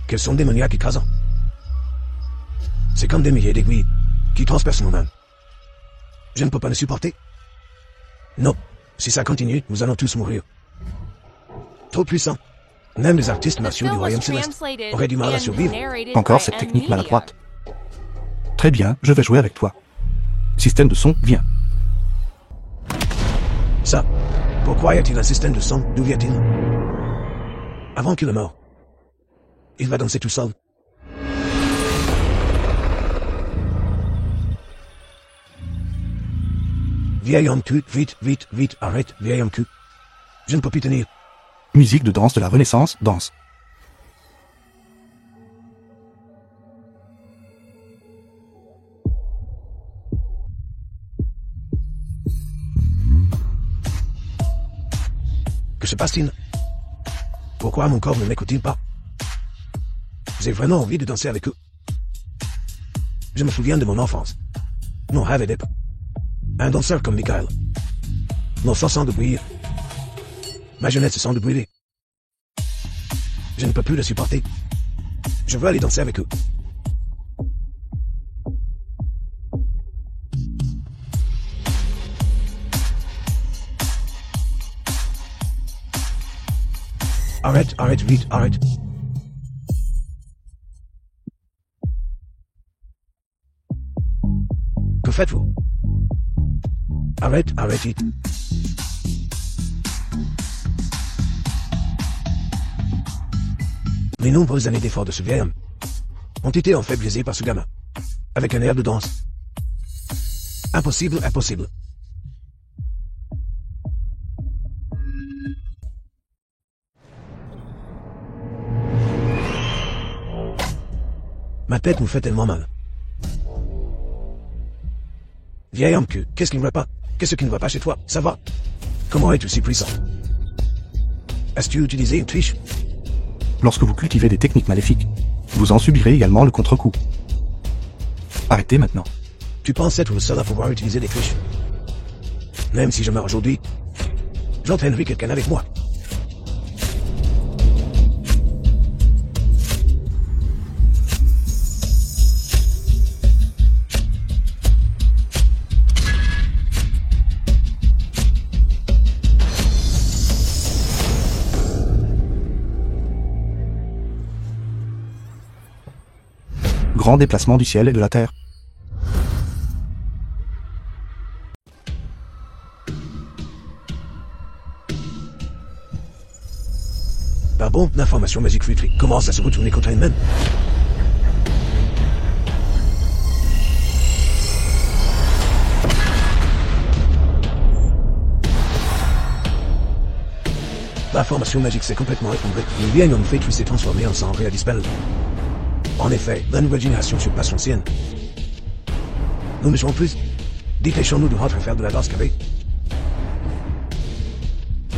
Qu'elles sont démoniaques écrasants. C'est comme des milliers d'aiguilles qui transpercent nos mains. Je ne peux pas le supporter. Non, si ça continue, nous allons tous mourir. Trop puissant. Même les artistes The martiaux du film was royaume céleste translated auraient du mal à and survivre. narrated Encore by cette M. technique Media. maladroite. Très bien, je vais jouer avec toi. Système de son, viens. Ça, pourquoi y a-t-il un système de son? D'où vient-il? Avant qu'il ne meure. Il va danser tout seul. Vieil homme cul, vite, vite, vite, arrête, vieil homme cul. Je ne peux plus tenir. Musique de danse de la Renaissance, danse. Que se passe-t-il? Pourquoi mon corps ne m'écoute-t-il pas? J'ai vraiment envie de danser avec eux. Je me souviens de mon enfance. Mon rêve était un danseur comme Michael. Mon sang sent de bouillir. Ma jeunesse sent de brûler. Je ne peux plus le supporter. Je veux aller danser avec eux. Arrête, arrête, vite, arrête. Que faites-vous? Arrête, arrête, vite. Les nombreuses années d'efforts de ce vieil homme ont été en fait biaisées par ce gamin, avec un air de danse. Impossible, impossible. Ma tête me fait tellement mal. Vieil homme, qu'est-ce qui ne va pas? Qu'est-ce qui ne va pas chez toi? Ça va? Comment es-tu si puissant? As-tu utilisé une triche? Lorsque vous cultivez des techniques maléfiques, vous en subirez également le contre-coup. Arrêtez maintenant. Tu penses être le seul à pouvoir utiliser des triches? Même si je meurs aujourd'hui, j'entraînerai quelqu'un avec moi. Grand déplacement du ciel et de la terre. Par bon, l'information magique fluide commence à se retourner contre elle-même. La formation magique s'est complètement effondrée. Le vieil homme fétu s'est transformé en cendre et a disparu. En effet, la nouvelle génération surpasse l'ancienne. Nous ne jouons plus. Dépêchons-nous de rentrer faire de la danse carrée.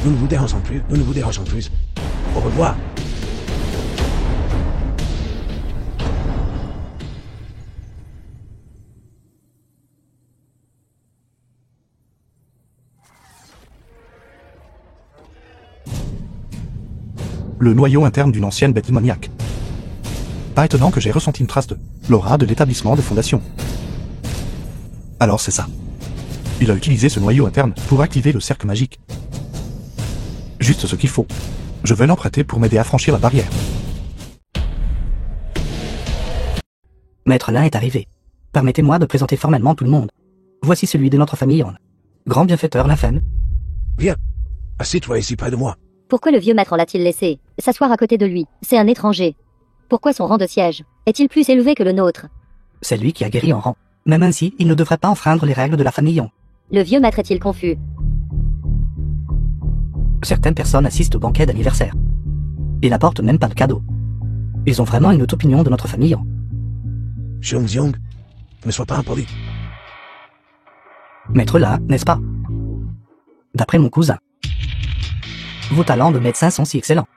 Nous ne vous dérangeons plus, nous ne vous dérangeons plus. Au revoir. Le noyau interne d'une ancienne bête démoniaque. Pas étonnant que j'ai ressenti une trace de l'aura de l'établissement de fondation. Alors c'est ça. Il a utilisé ce noyau interne pour activer le cercle magique. Juste ce qu'il faut. Je vais l'emprunter pour m'aider à franchir la barrière. Maître Lin est arrivé. Permettez-moi de présenter formellement tout le monde. Voici celui de notre famille, grand bienfaiteur Lafen. Viens. Assieds-toi ici près de moi. Pourquoi le vieux maître l'a-t-il laissé s'asseoir à côté de lui? C'est un étranger. Pourquoi son rang de siège est-il plus élevé que le nôtre? C'est lui qui a guéri en rang. Même ainsi, il ne devrait pas enfreindre les règles de la famille. Le vieux maître est-il confus? Certaines personnes assistent au banquet d'anniversaire. Ils n'apportent même pas de cadeaux. Ils ont vraiment une haute opinion de notre famille. Xiong Xiong, ne sois pas impoli. Maître là, n'est-ce pas? D'après mon cousin. Vos talents de médecin sont si excellents.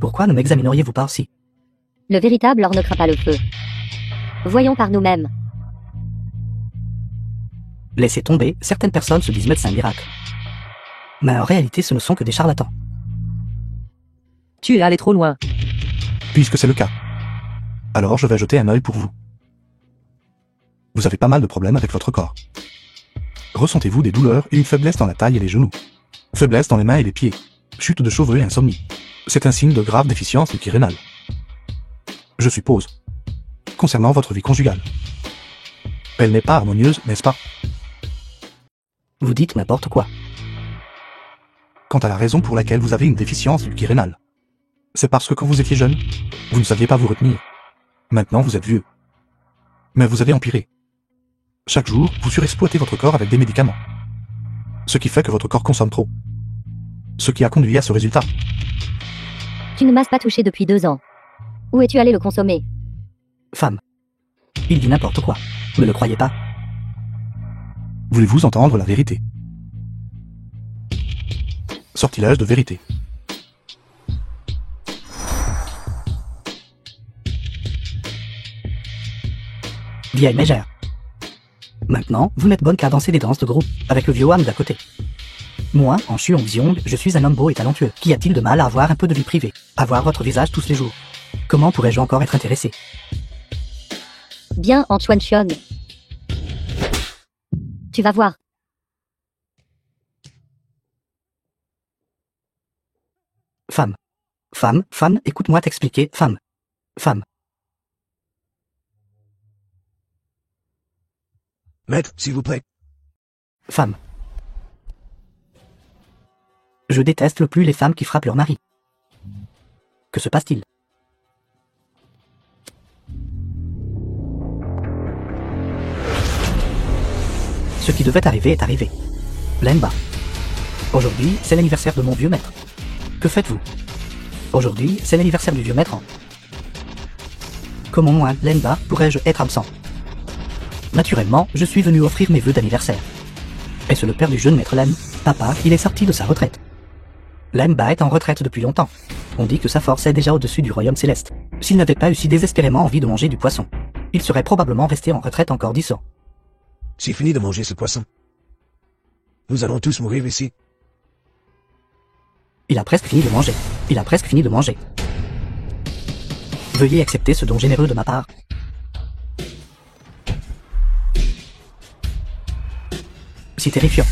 Pourquoi ne m'examineriez-vous pas aussi? Le véritable or ne craint pas le feu. Voyons par nous-mêmes. Laissez tomber, certaines personnes se disent médecins miracles. Mais en réalité, ce ne sont que des charlatans. Tu es allé trop loin. Puisque c'est le cas. Alors je vais jeter un œil pour vous. Vous avez pas mal de problèmes avec votre corps. Ressentez-vous des douleurs et une faiblesse dans la taille et les genoux? Faiblesse dans les mains et les pieds? Chute de cheveux et insomnie? C'est un signe de grave déficience du ki rénal. Je suppose. Concernant votre vie conjugale. Elle n'est pas harmonieuse, n'est-ce pas? Vous dites n'importe quoi. Quant à la raison pour laquelle vous avez une déficience du ki rénal, c'est parce que quand vous étiez jeune, vous ne saviez pas vous retenir. Maintenant vous êtes vieux. Mais vous avez empiré. Chaque jour, vous surexploitez votre corps avec des médicaments. Ce qui fait que votre corps consomme trop. Ce qui a conduit à ce résultat. Tu ne m'as pas touché depuis 2 ans. Où es-tu allé le consommer? Femme. Il dit n'importe quoi. Ne le croyez pas? Voulez-vous entendre la vérité? Sortilège de vérité. Vieille mégère. Maintenant, vous n'êtes bonne qu'à danser des danses de groupe, avec le vieux homme d'à côté. Moi, en Xiong Xiong, je suis un homme beau et talentueux. Qu'y a-t-il de mal à avoir un peu de vie privée? À voir votre visage tous les jours. Comment pourrais-je encore être intéressé? Bien, en Chuan Xiong. Tu vas voir. Femme. Femme, écoute-moi t'expliquer, femme. Maître, s'il vous plaît. Femme. Je déteste le plus les femmes qui frappent leur mari. Que se passe-t-il? Ce qui devait arriver est arrivé. Lenba. Aujourd'hui, c'est l'anniversaire de mon vieux maître. Que faites-vous? Aujourd'hui, c'est l'anniversaire du vieux maître. Comment moi, Lenba, pourrais-je être absent? Naturellement, je suis venu offrir mes vœux d'anniversaire. Est-ce le père du jeune maître Lem? Papa, il est sorti de sa retraite. Lenba est en retraite depuis longtemps. On dit que sa force est déjà au-dessus du royaume céleste. S'il n'avait pas eu si désespérément envie de manger du poisson, il serait probablement resté en retraite encore 10 ans. J'ai fini de manger ce poisson. Nous allons tous mourir ici. Il a presque fini de manger. Veuillez accepter ce don généreux de ma part. Si terrifiant.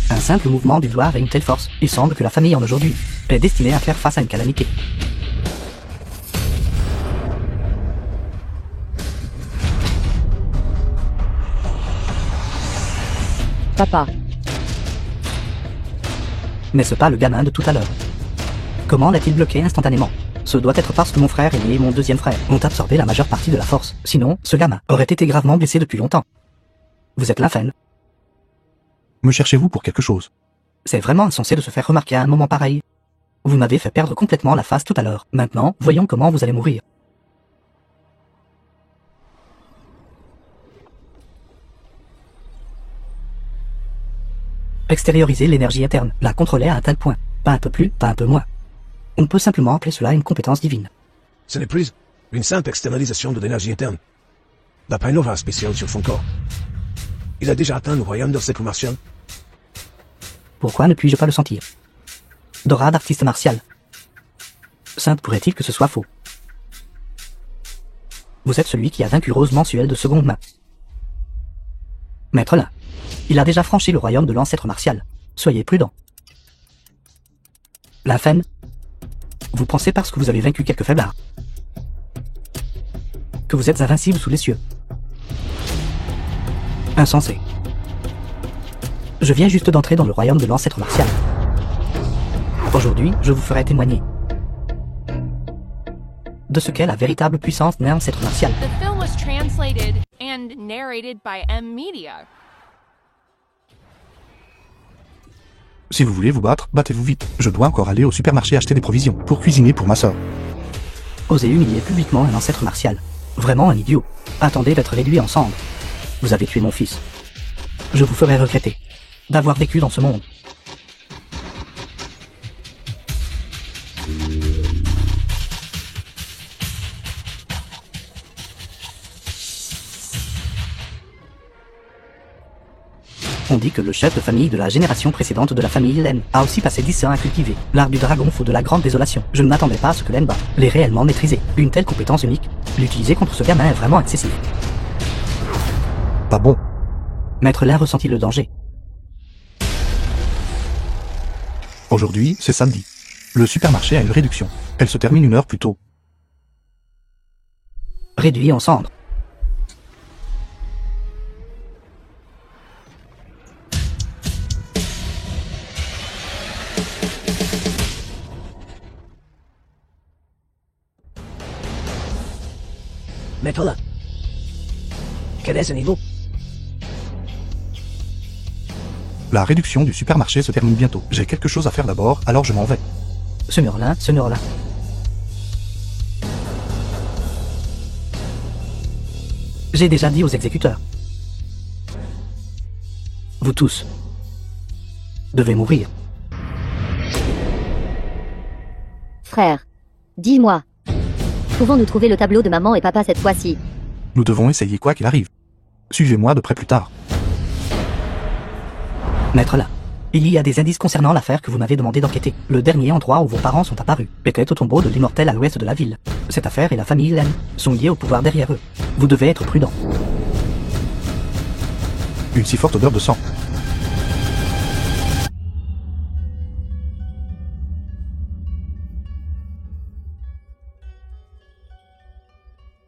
Un simple mouvement du doigt a une telle force. Il semble que la famille en aujourd'hui est destinée à faire face à une calamité. Papa, N'est-ce pas le gamin de tout à l'heure? Comment l'a-t-il bloqué instantanément? Ce doit être parce que mon frère aîné et mon deuxième frère ont absorbé la majeure partie de la force. Sinon, ce gamin aurait été gravement blessé depuis longtemps. Vous êtes l'infâme. Me cherchez-vous pour quelque chose? C'est vraiment insensé de se faire remarquer à un moment pareil. Vous m'avez fait perdre complètement la face tout à l'heure. Maintenant, voyons comment vous allez mourir. Extérioriser l'énergie interne, la contrôler à un tel point. Pas un peu plus, pas un peu moins. On peut simplement appeler cela une compétence divine. Ce n'est plus une simple externalisation de l'énergie interne. Il n'a pas une aura spéciale sur son corps. Il a déjà atteint le royaume de cette martial. Pourquoi ne puis-je pas le sentir? D'aura d'artiste martial. Simple pourrait-il que ce soit faux? Vous êtes celui qui a vaincu Rose Mensuelle de seconde main. Maître Lin, il a déjà franchi le royaume de l'ancêtre martial. Soyez prudent. L'infâme, vous pensez parce que vous avez vaincu quelques faiblards que vous êtes invincible sous les cieux. Insensé. Je viens juste d'entrer dans le royaume de l'ancêtre martial. Aujourd'hui, je vous ferai témoigner de ce qu'est la véritable puissance d'un ancêtre martial. The film was translated and narrated by M Media. Si vous voulez vous battre, battez-vous vite. Je dois encore aller au supermarché acheter des provisions pour cuisiner pour ma sœur. Osez humilier publiquement un ancêtre martial. Vraiment un idiot. Attendez d'être réduit en cendres. Vous avez tué mon fils. Je vous ferai regretter d'avoir vécu dans ce monde. On dit que le chef de famille de la génération précédente de la famille Len a aussi passé 10 ans à cultiver l'art du dragon faux de la grande désolation. Je ne m'attendais pas à ce que Lenba l'ait réellement maîtrisé. Une telle compétence unique, l'utiliser contre ce gamin est vraiment excessif. Pas bon. Maître Lin ressentit le danger. Aujourd'hui, c'est samedi. Le supermarché a une réduction. Elle se termine 1 heure plus tôt. Réduit en cendres. Maître Lin. Quel est ce niveau? La réduction du supermarché se termine bientôt. J'ai quelque chose à faire d'abord, alors je m'en vais. Ce mur-là. J'ai déjà dit aux exécuteurs. Vous tous devez mourir. Frère, dis-moi. Pouvons-nous trouver le tableau de maman et papa cette fois-ci? Nous devons essayer quoi qu'il arrive. Suivez-moi de près plus tard. Maître Lin, il y a des indices concernant l'affaire que vous m'avez demandé d'enquêter. Le dernier endroit où vos parents sont apparus était au tombeau de l'immortel à l'ouest de la ville. Cette affaire et la famille Len sont liées au pouvoir derrière eux. Vous devez être prudent. Une si forte odeur de sang.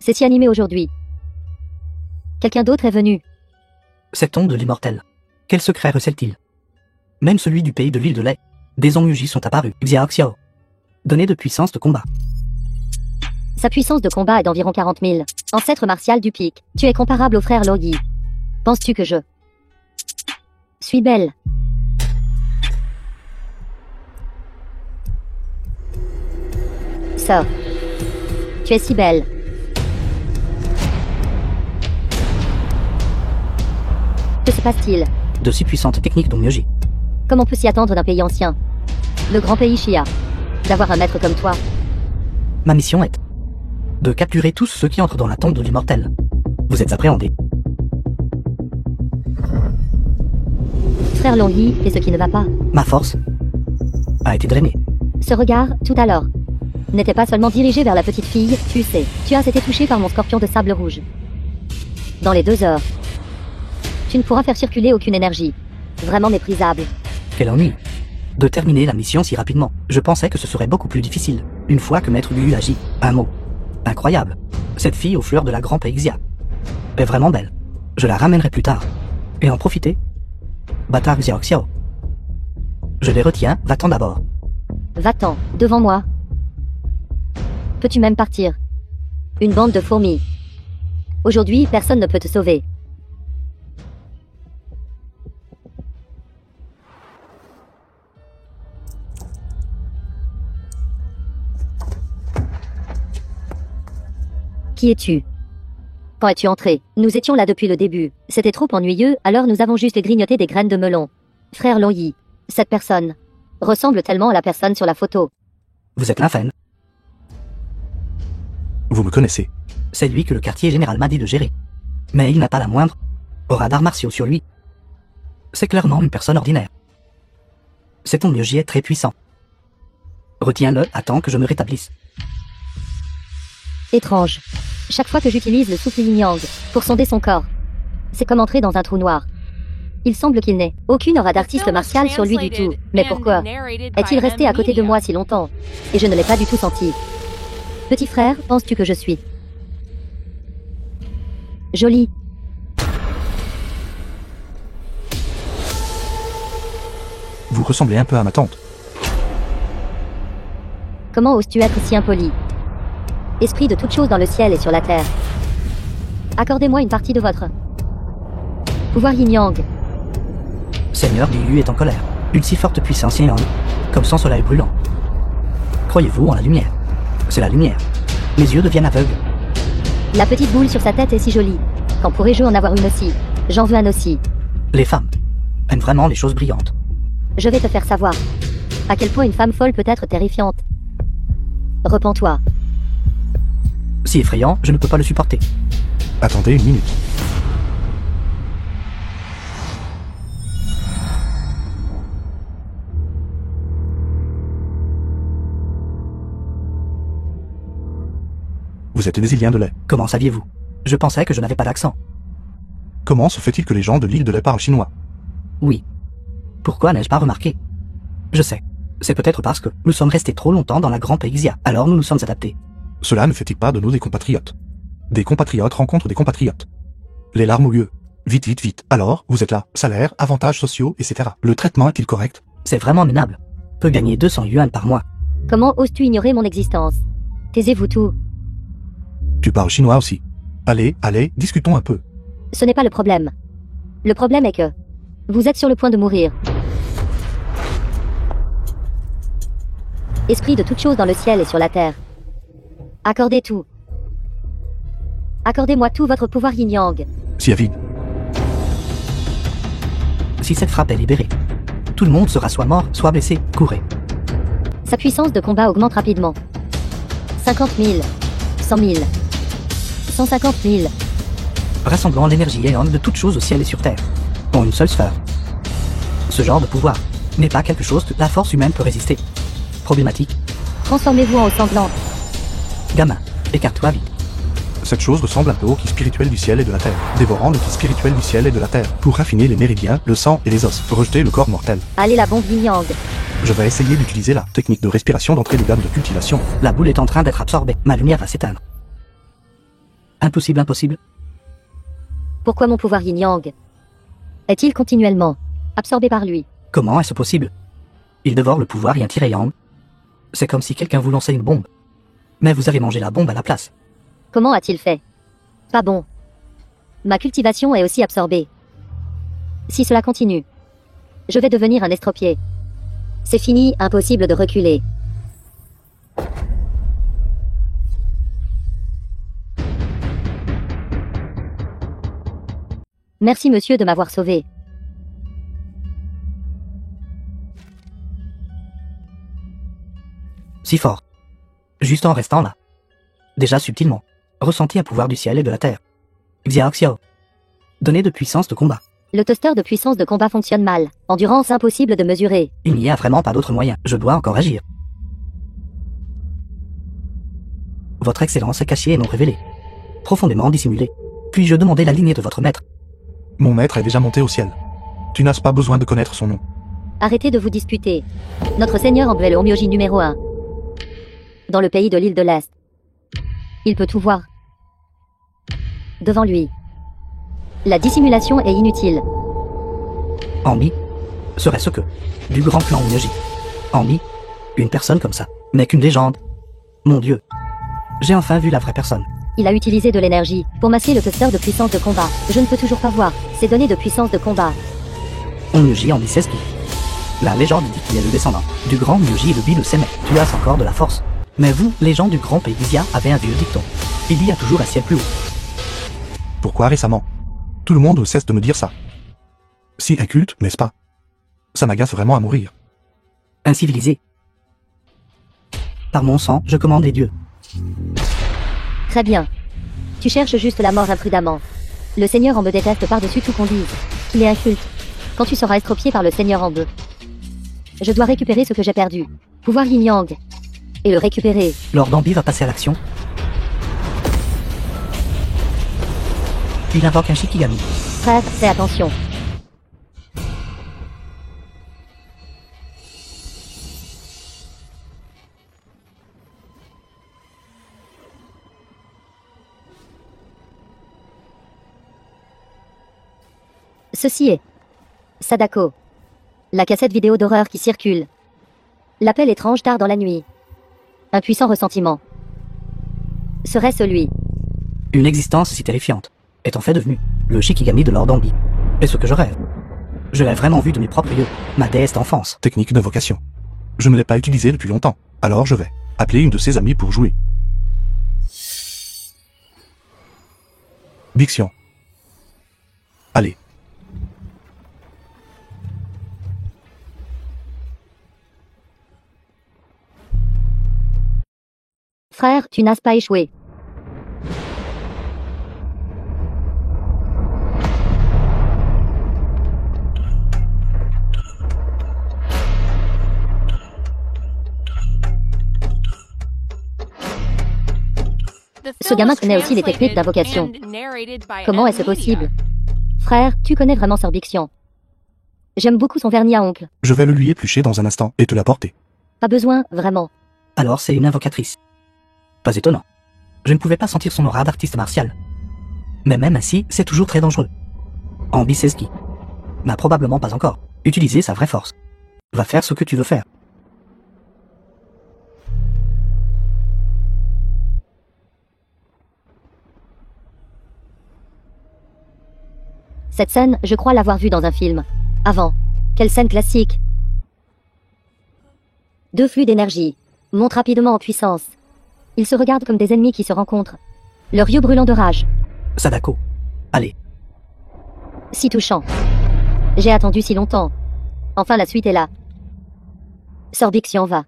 C'est si animé aujourd'hui. Quelqu'un d'autre est venu. Cette onde de l'immortel. Quel secret recèle-t-il? Même celui du pays de l'île de lait. Des onmuji sont apparus. Xiao Xiao. Données de puissance de combat. Sa puissance de combat est d'environ 40 000. Ancêtre martial du pic. Tu es comparable au frère Loyi. Penses-tu que je suis belle? Sœur. Tu es si belle. Que se passe-t-il? De si puissantes techniques d'onmyoji. Comme on peut s'y attendre d'un pays ancien? Le grand pays Shia. D'avoir un maître comme toi. Ma mission est de capturer tous ceux qui entrent dans la tombe de l'immortel. Vous êtes appréhendés. Frère Loyi, qu'est ce qui ne va pas? Ma force a été drainée. Ce regard, tout à l'heure, n'était pas seulement dirigé vers la petite fille, tu sais. Tu as été touché par mon scorpion de sable rouge. Dans les 2 heures, tu ne pourras faire circuler aucune énergie. Vraiment méprisable. Quel ennui de terminer la mission si rapidement. Je pensais que ce serait beaucoup plus difficile, une fois que Maître Gu agit. Un mot. Incroyable. Cette fille aux fleurs de la Grand Peixia est vraiment belle. Je la ramènerai plus tard. Et en profiter. Bâtard Xiao Xiao. Je les retiens, va-t'en d'abord. Va-t'en, devant moi. Peux-tu même partir? Une bande de fourmis. Aujourd'hui, personne ne peut te sauver. Qui es-tu? Quand es-tu entré? Nous étions là depuis le début. C'était trop ennuyeux, alors nous avons juste grignoté des graines de melon. Frère Loyi, cette personne ressemble tellement à la personne sur la photo. Vous êtes l'infâme. Vous me connaissez. C'est lui que le quartier général m'a dit de gérer. Mais il n'a pas la moindre aura d'arts martiaux sur lui. C'est clairement une personne ordinaire. Cet onmyoji est très puissant. Retiens-le, attends que je me rétablisse. Étrange. Chaque fois que j'utilise le souffle yin-yang pour sonder son corps, c'est comme entrer dans un trou noir. Il semble qu'il n'ait aucune aura d'artiste martial sur lui du tout. Mais pourquoi est-il resté à côté de moi si longtemps? Et je ne l'ai pas du tout senti. Petit frère, penses-tu que je suis jolie? Vous ressemblez un peu à ma tante. Comment oses-tu être si impoli? Esprit de toutes choses dans le ciel et sur la terre. Accordez-moi une partie de votre pouvoir yin-yang. Seigneur Liu est en colère. Une si forte puissance yin-yang, comme son soleil brûlant. Croyez-vous en la lumière? C'est la lumière. Mes yeux deviennent aveugles. La petite boule sur sa tête est si jolie. Quand pourrais-je en avoir une aussi? J'en veux un aussi. Les femmes aiment vraiment les choses brillantes. Je vais te faire savoir à quel point une femme folle peut être terrifiante. Repens-toi. Si effrayant, je ne peux pas le supporter. Attendez une minute. Vous êtes des Iliens de lait. Comment saviez-vous? Je pensais que je n'avais pas d'accent. Comment se fait-il que les gens de l'île de lait parlent chinois? Oui. Pourquoi n'ai-je pas remarqué? Je sais. C'est peut-être parce que nous sommes restés trop longtemps dans la Grand Peixia. Alors nous nous sommes adaptés. Cela ne fait-il pas de nous des compatriotes? Des compatriotes rencontrent des compatriotes. Les larmes aux yeux. Vite, vite, vite. Alors, vous êtes là. Salaire, avantages sociaux, etc. Le traitement est-il correct? C'est vraiment minable. Peut gagner 200 yuan par mois. Comment oses-tu ignorer mon existence? Taisez-vous tout. Tu parles chinois aussi. Allez, allez, discutons un peu. Ce n'est pas le problème. Le problème est que vous êtes sur le point de mourir. Esprit de toutes choses dans le ciel et sur la terre. Accordez tout. Accordez-moi tout votre pouvoir yin-yang. Si avide. Si cette frappe est libérée, tout le monde sera soit mort, soit blessé. Courez. Sa puissance de combat augmente rapidement. 50 000. 100 000. 150 000. Rassemblant l'énergie énorme de toutes choses au ciel et sur terre. En une seule sphère. Ce genre de pouvoir n'est pas quelque chose que la force humaine peut résister. Problématique. Transformez-vous en eau sanglante. Gamin, écarte-toi vite. Cette chose ressemble un peu au ki spirituel du ciel et de la terre, dévorant le ki spirituel du ciel et de la terre, pour raffiner les méridiens, le sang et les os, rejeter le corps mortel. Allez la bombe yin-yang. Je vais essayer d'utiliser la technique de respiration d'entrée de gamme de cultivation. La boule est en train d'être absorbée. Ma lumière va s'éteindre. Impossible, impossible. Pourquoi mon pouvoir yin-yang est-il continuellement absorbé par lui? Comment est-ce possible? Il dévore le pouvoir yin-yang. C'est comme si quelqu'un vous lançait une bombe. Mais vous avez mangé la bombe à la place. Comment a-t-il fait? Pas bon. Ma cultivation est aussi absorbée. Si cela continue, je vais devenir un estropié. C'est fini, impossible de reculer. Merci monsieur de m'avoir sauvé. Si fort. Juste en restant là. Déjà subtilement. Ressenti un pouvoir du ciel et de la terre. Xiaoxiao. Donné de puissance de combat. Le toaster de puissance de combat fonctionne mal. Endurance impossible de mesurer. Il n'y a vraiment pas d'autre moyen. Je dois encore agir. Votre excellence est cachée et non révélée. Profondément dissimulée. Puis-je demander la lignée de votre maître? Mon maître est déjà monté au ciel. Tu n'as pas besoin de connaître son nom. Arrêtez de vous disputer. Notre seigneur Ambuel le Omyoji numéro 1. Dans le pays de l'île de l'Est. Il peut tout voir. Devant lui. La dissimulation est inutile. Ambi serait-ce que du grand clan Onyoji. Ambi, une personne comme ça, n'est qu'une légende. Mon Dieu. J'ai enfin vu la vraie personne. Il a utilisé de l'énergie pour masquer le toaster de puissance de combat. Je ne peux toujours pas voir ces données de puissance de combat. Onyoji Ambi Seski. La légende dit qu'il est le descendant du grand Onyoji Lebi le Semet. Tu as encore de la force. Mais vous, les gens du grand pays d'Isia, avez un vieux dicton. Il y a toujours un ciel plus haut. Pourquoi récemment? Tout le monde cesse de me dire ça. Si inculte, n'est-ce pas? Ça m'agace vraiment à mourir. Incivilisé. Par mon sang, je commande les dieux. Très bien. Tu cherches juste la mort imprudemment. Le Seigneur en me déteste par-dessus tout qu'on dise. Il est inculte. Quand tu seras estropié par le Seigneur en bœuf. Je dois récupérer ce que j'ai perdu. Pouvoir yin-yang. Et le récupérer. Lord Ambi va passer à l'action. Il invoque un Shikigami. Frère, fais attention. Ceci est Sadako. La cassette vidéo d'horreur qui circule. L'appel étrange tard dans la nuit. Un puissant ressentiment. Serait-ce lui? Une existence si terrifiante est en fait devenue le Shikigami de Lord Ambi. Et ce que je rêve. Je l'ai vraiment vu de mes propres yeux, ma déesse d'enfance. Technique d'invocation. Je ne l'ai pas utilisée depuis longtemps. Alors je vais appeler une de ses amies pour jouer. Diction. Allez. Frère, tu n'as pas échoué. Ce gamin connaît aussi les techniques d'invocation. Comment est-ce possible? Frère, tu connais vraiment Sorbiction. J'aime beaucoup son vernis à ongles. Je vais le lui éplucher dans un instant et te l'apporter. Pas besoin, vraiment. Alors c'est une invocatrice. Pas étonnant. Je ne pouvais pas sentir son aura d'artiste martial. Mais même ainsi, c'est toujours très dangereux. Ambi Seski n'a probablement pas encore utilisé sa vraie force. Va faire ce que tu veux faire. Cette scène, je crois l'avoir vue dans un film. Avant. Quelle scène classique. Deux flux d'énergie. Montent rapidement en puissance. Ils se regardent comme des ennemis qui se rencontrent. Leurs yeux brûlants de rage. Sadako. Allez. Si touchant. J'ai attendu si longtemps. Enfin la suite est là. Sorbiction va.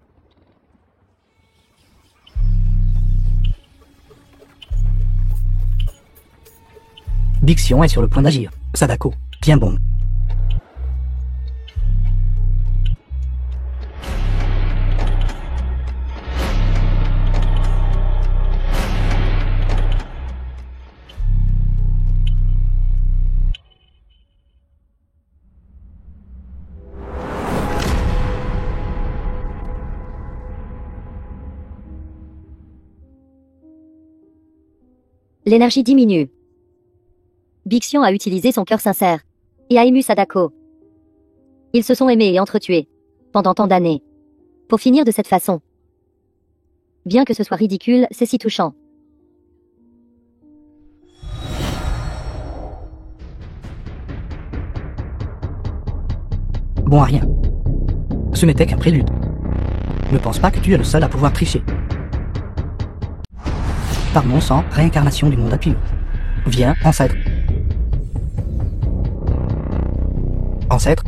Bixion est sur le point d'agir. Sadako. Bien bon. L'énergie diminue. Bixian a utilisé son cœur sincère et a ému Sadako. Ils se sont aimés et entretués pendant tant d'années. Pour finir de cette façon. Bien que ce soit ridicule, c'est si touchant. Bon à rien. Ce n'était qu'un prélude. Ne pense pas que tu es le seul à pouvoir tricher. Par mon sang, réincarnation du monde impur. Viens, ancêtre. Ancêtre,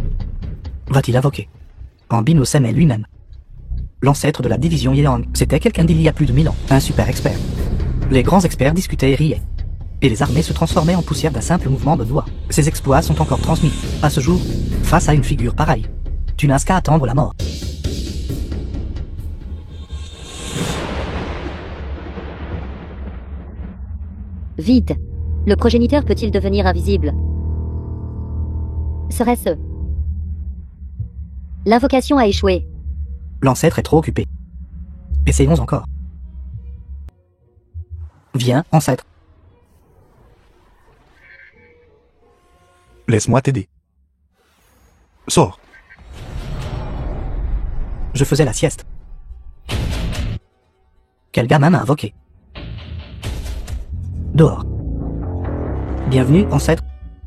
va-t-il invoquer Ambino s'aimait lui-même. L'ancêtre de la division Yang, c'était quelqu'un d'il y a plus de 1000 ans, un super expert. Les grands experts discutaient et riaient. Et les armées se transformaient en poussière d'un simple mouvement de doigts. Ces exploits sont encore transmis. À ce jour, face à une figure pareille, tu n'as qu'à attendre la mort. Vite. Le progéniteur peut-il devenir invisible? Serait-ce? L'invocation a échoué. L'ancêtre est trop occupé. Essayons encore. Viens, ancêtre. Laisse-moi t'aider. Sors. Je faisais la sieste. Quel gamin m'a invoqué? Dehors. Bienvenue, ancêtre.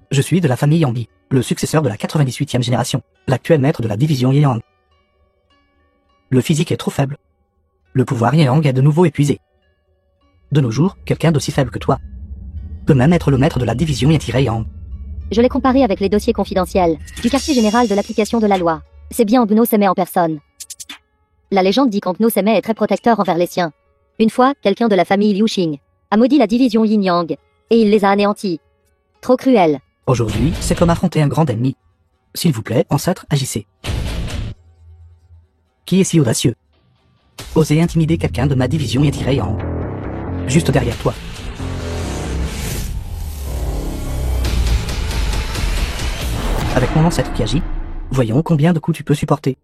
Je suis de la famille Yangbi, le successeur de la 98e génération, l'actuel maître de la division Yang. Le physique est trop faible. Le pouvoir Yang est de nouveau épuisé. De nos jours, quelqu'un d'aussi faible que toi peut même être le maître de la division Yang. Je l'ai comparé avec les dossiers confidentiels du quartier général de l'application de la loi. C'est bien Ambino Seme en personne. La légende dit qu'Ambino Seme est très protecteur envers les siens. Une fois, quelqu'un de la famille Liu Xing a maudit la division Yin-Yang, et il les a anéantis. Trop cruel. Aujourd'hui, c'est comme affronter un grand ennemi. S'il vous plaît, ancêtre, agissez. Qui est si audacieux? Oser intimider quelqu'un de ma division Yang. Juste derrière toi. Avec mon ancêtre qui agit, voyons combien de coups tu peux supporter.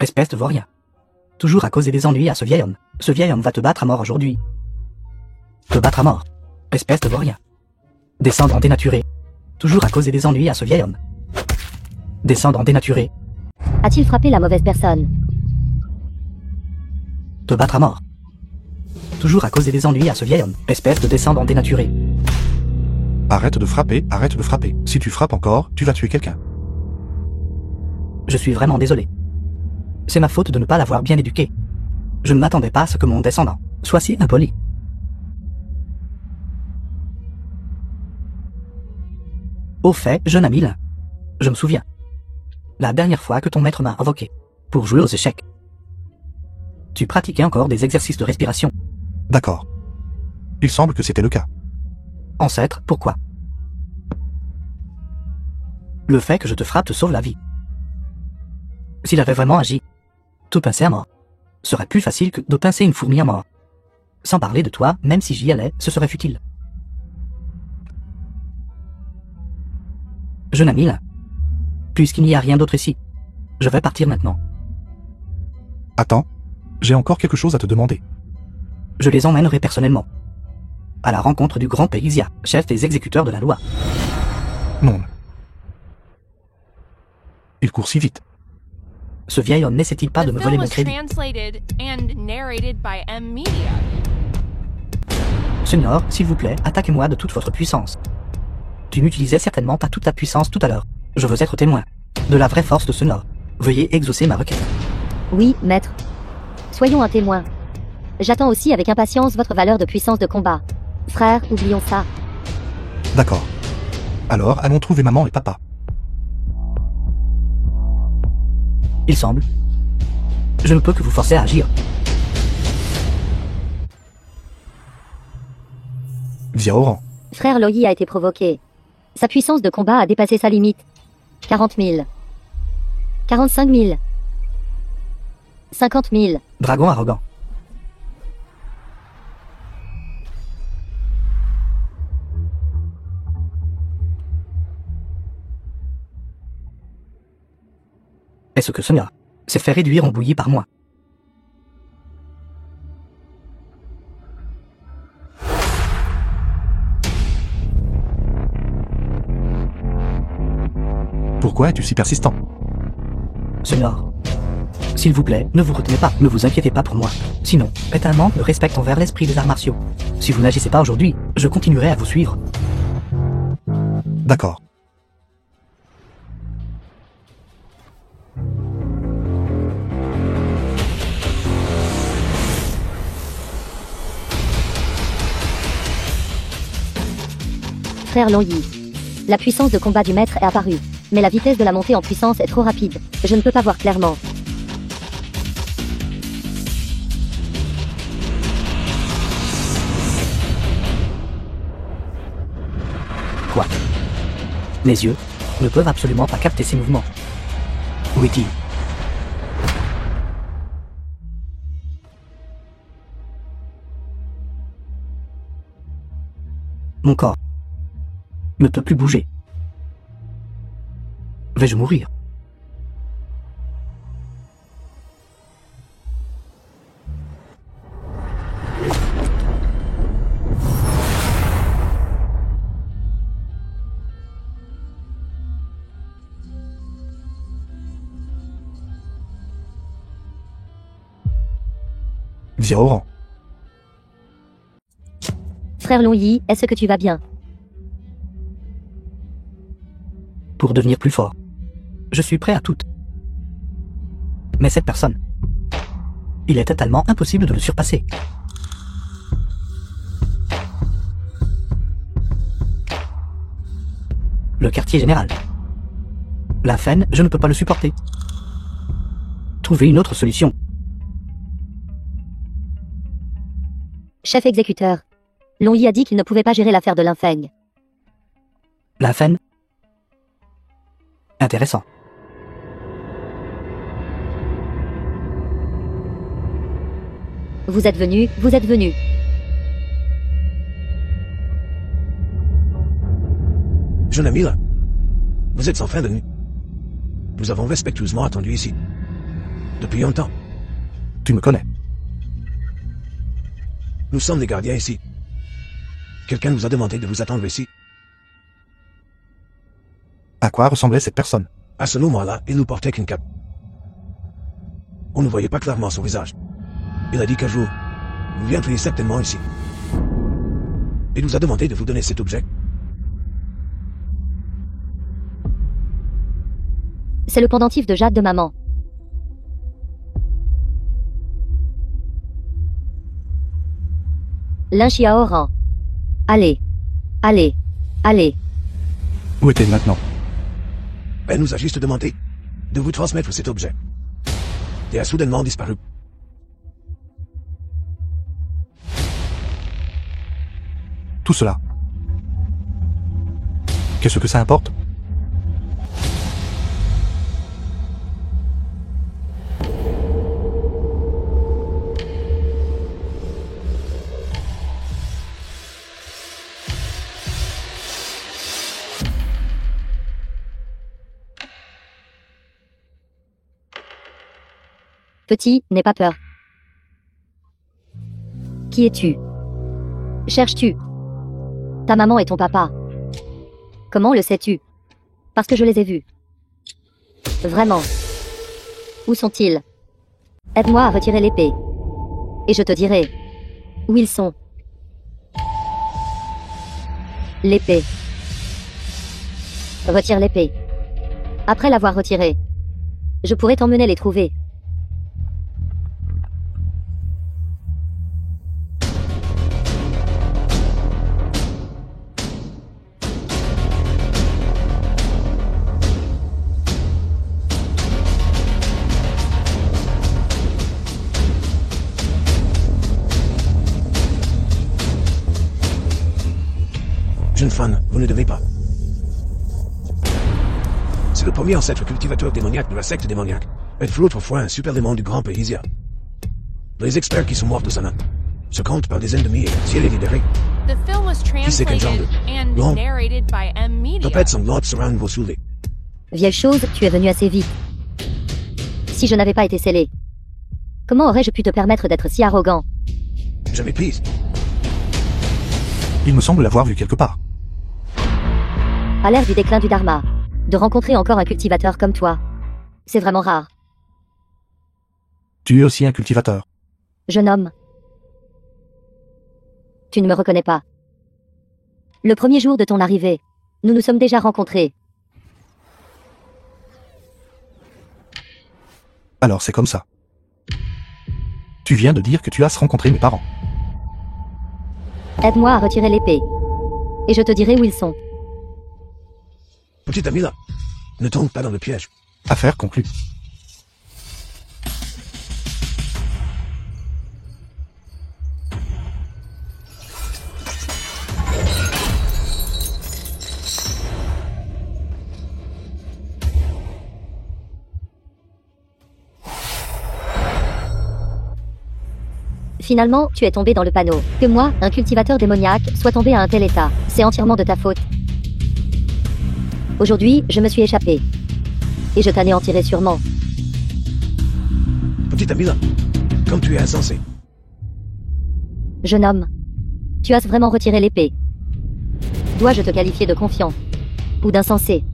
Espèce de vaurien. Toujours à causer des ennuis à ce vieil homme. Ce vieil homme va te battre à mort aujourd'hui. Te battre à mort. Espèce de vaurien. Descendant dénaturé. Toujours à causer des ennuis à ce vieil homme. Descendant dénaturé. A-t-il frappé la mauvaise personne? Te battre à mort. Toujours à causer des ennuis à ce vieil homme. Espèce de descendant dénaturé. Arrête de frapper, arrête de frapper. Si tu frappes encore, tu vas tuer quelqu'un. Je suis vraiment désolé. C'est ma faute de ne pas l'avoir bien éduqué. Je ne m'attendais pas à ce que mon descendant soit si impoli. Au fait, jeune ami Lin, je me souviens. La dernière fois que ton maître m'a invoqué pour jouer aux échecs, tu pratiquais encore des exercices de respiration. D'accord. Il semble que c'était le cas. Ancêtre, pourquoi? Le fait que je te frappe te sauve la vie. S'il avait vraiment agi, te pincer à mort serait plus facile que de pincer une fourmi à mort. Sans parler de toi, même si j'y allais, ce serait futile. Jeune ami là, puisqu'il n'y a rien d'autre ici, je vais partir maintenant. Attends, j'ai encore quelque chose à te demander. Je les emmènerai personnellement. À la rencontre du grand Peizia, chef des exécuteurs de la loi. Non. Il court si vite. Ce vieil homme n'essaie-t-il pas de The me film voler mon was crédit? translated and narrated by M Media. Seigneur, s'il vous plaît, attaquez-moi de toute votre puissance. Tu n'utilisais certainement pas toute ta puissance tout à l'heure. Je veux être témoin de la vraie force de ce Nord. Veuillez exaucer ma requête. Oui, maître. Soyons un témoin. J'attends aussi avec impatience votre valeur de puissance de combat. Frère, oublions ça. D'accord. Alors, allons trouver maman et papa. Il semble. Je ne peux que vous forcer à agir. Viens au rang. Frère Loyi a été provoqué. Sa puissance de combat a dépassé sa limite. 40 000. 45 000. 50 000. Dragon arrogant. Est-ce que Sonia s'est fait réduire en bouillie par moi? Pourquoi es-tu si persistant? Seigneur. S'il vous plaît, ne vous retenez pas, ne vous inquiétez pas pour moi. Sinon, faites un manque de respect envers l'esprit des arts martiaux. Si vous n'agissez pas aujourd'hui, je continuerai à vous suivre. D'accord. Frère Longyi. La puissance de combat du maître est apparue. Mais la vitesse de la montée en puissance est trop rapide. Je ne peux pas voir clairement. Quoi? Mes yeux ne peuvent absolument pas capter ces mouvements. Où est-il? Mon corps ne peut plus bouger. Vais-je mourir? Viens au rang. Frère Longyi, est-ce que tu vas bien? Pour devenir plus fort, je suis prêt à tout. Mais cette personne, il est totalement impossible de le surpasser. Le quartier général. La Fen, je ne peux pas le supporter. Trouvez une autre solution. Chef exécuteur. Longyi a dit qu'il ne pouvait pas gérer l'affaire de Linfeng. La Fen. Intéressant. Vous êtes venu, vous êtes venu. Jeune ami là, vous êtes enfin venu. Nous avons respectueusement attendu ici. Depuis longtemps. Tu me connais. Nous sommes les gardiens ici. Quelqu'un nous a demandé de vous attendre ici. À quoi ressemblait cette personne? À ce moment-là, il nous portait qu'une cape. On ne voyait pas clairement son visage. Il a dit qu'un jour, vous viendriez certainement ici. Il nous a demandé de vous donner cet objet. C'est le pendentif de Jade de maman. Linchia Oran. Allez. Allez. Allez. Où est-elle maintenant? Elle nous a juste demandé de vous transmettre cet objet. Et a soudainement disparu. Tout cela. Qu'est-ce que ça importe? Petit, n'aie pas peur. Qui es-tu? Cherches-tu? Ta maman et ton papa. Comment le sais-tu? Parce que je les ai vus. Vraiment. Où sont-ils? Aide-moi à retirer l'épée. Et je te dirai où ils sont. L'épée. Retire l'épée. Après l'avoir retirée, je pourrais t'emmener les trouver. Jeune fan, vous ne devez pas. C'est le premier ancêtre cultivateur démoniaque de la secte démoniaque. Elle fut autrefois un super démon du grand Péhisia. Les experts qui sont morts de sa main se comptent par dizaines de milliers. Si elle est libérée, The film was sait quel genre translated and long narrated by M Media. tempêtes sanglantes surroundent vos soulets. Vieille chose, tu es venu assez vite. Si je n'avais pas été scellé, comment aurais-je pu te permettre d'être si arrogant? Je méprise. Il me semble l'avoir vu quelque part. À l'ère du déclin du Dharma, De rencontrer encore un cultivateur comme toi. C'est vraiment rare. Tu es aussi un cultivateur. Jeune homme. Tu ne me reconnais pas. Le premier jour de ton arrivée, nous nous sommes déjà rencontrés. Alors c'est comme ça. Tu viens de dire que tu as rencontré mes parents. Aide-moi à retirer l'épée. Et je te dirai où ils sont. Petite amie là, ne tombe pas dans le piège. Affaire conclue. Finalement, tu es tombé dans le panneau. Que moi, un cultivateur démoniaque, soit tombé à un tel état. C'est entièrement de ta faute. Aujourd'hui, je me suis échappé. Et je t'anéantirai sûrement. Petite amie là, comme tu es insensé. Jeune homme. Tu as vraiment retiré l'épée. Dois-je te qualifier de confiant? Ou d'insensé?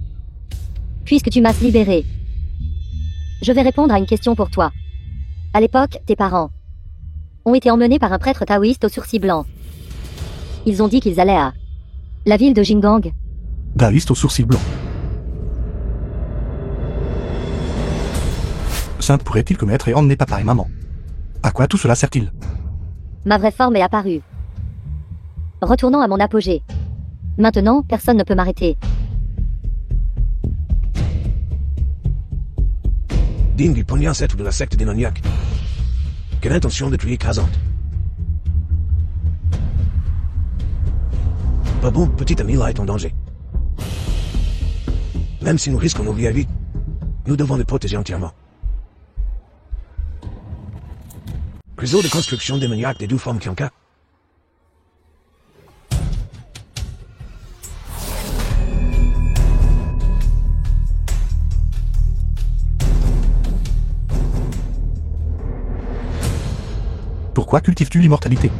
Puisque tu m'as libéré. Je vais répondre à une question pour toi. À l'époque, tes parents ont été emmenés par un prêtre taoïste aux sourcils blancs. Ils ont dit qu'ils allaient à la ville de Jingang. Taoïste aux sourcils blancs. Sainte pourrait-il que maître et emmené papa et maman? À quoi tout cela sert-il? Ma vraie forme est apparue. Retournons à mon apogée. Maintenant, personne ne peut m'arrêter. Digne du premier ancêtre de la secte démoniaque. Quelle intention de tuer écrasante. Pas bon, petit ami là est en danger. Même si nous risquons nos vies à vie, nous devons le protéger entièrement. Réseau de construction démoniaque des deux formes Kyanka. Pourquoi cultives-tu l'immortalité?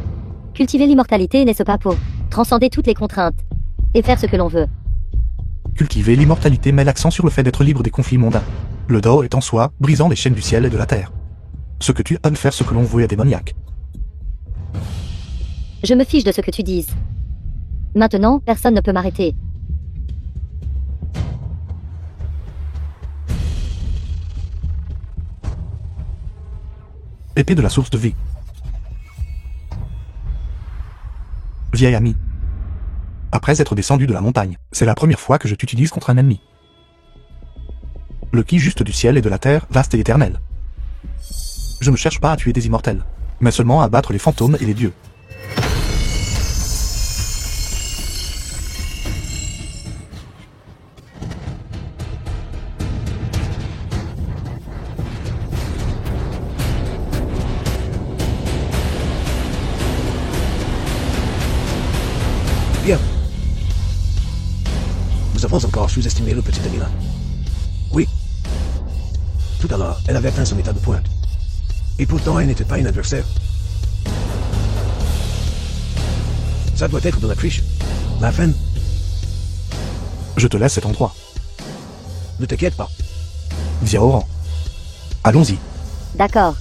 Cultiver l'immortalité n'est-ce pas pour transcender toutes les contraintes et faire ce que l'on veut? Cultiver l'immortalité met l'accent sur le fait d'être libre des conflits mondains. Le Dao est en soi, brisant les chaînes du ciel et de la terre. Ce que tu as de faire ce que l'on veut est démoniaque. Je me fiche de ce que tu dises. Maintenant, personne ne peut m'arrêter. Épée de la source de vie. Vieil ami. Après être descendu de la montagne, c'est la première fois que je t'utilise contre un ennemi. Le qui juste du ciel et de la terre, vaste et éternel. Je ne cherche pas à tuer des immortels, mais seulement à battre les fantômes et les dieux. Bien. Nous avons encore sous-estimé le petit ami là. Oui. Tout à l'heure, elle avait atteint son état de pointe. Et pourtant, elle n'était pas une adversaire. Ça doit être de la triche. La fin. Je te laisse cet endroit. Ne t'inquiète pas. Viens au rang. Allons-y. D'accord.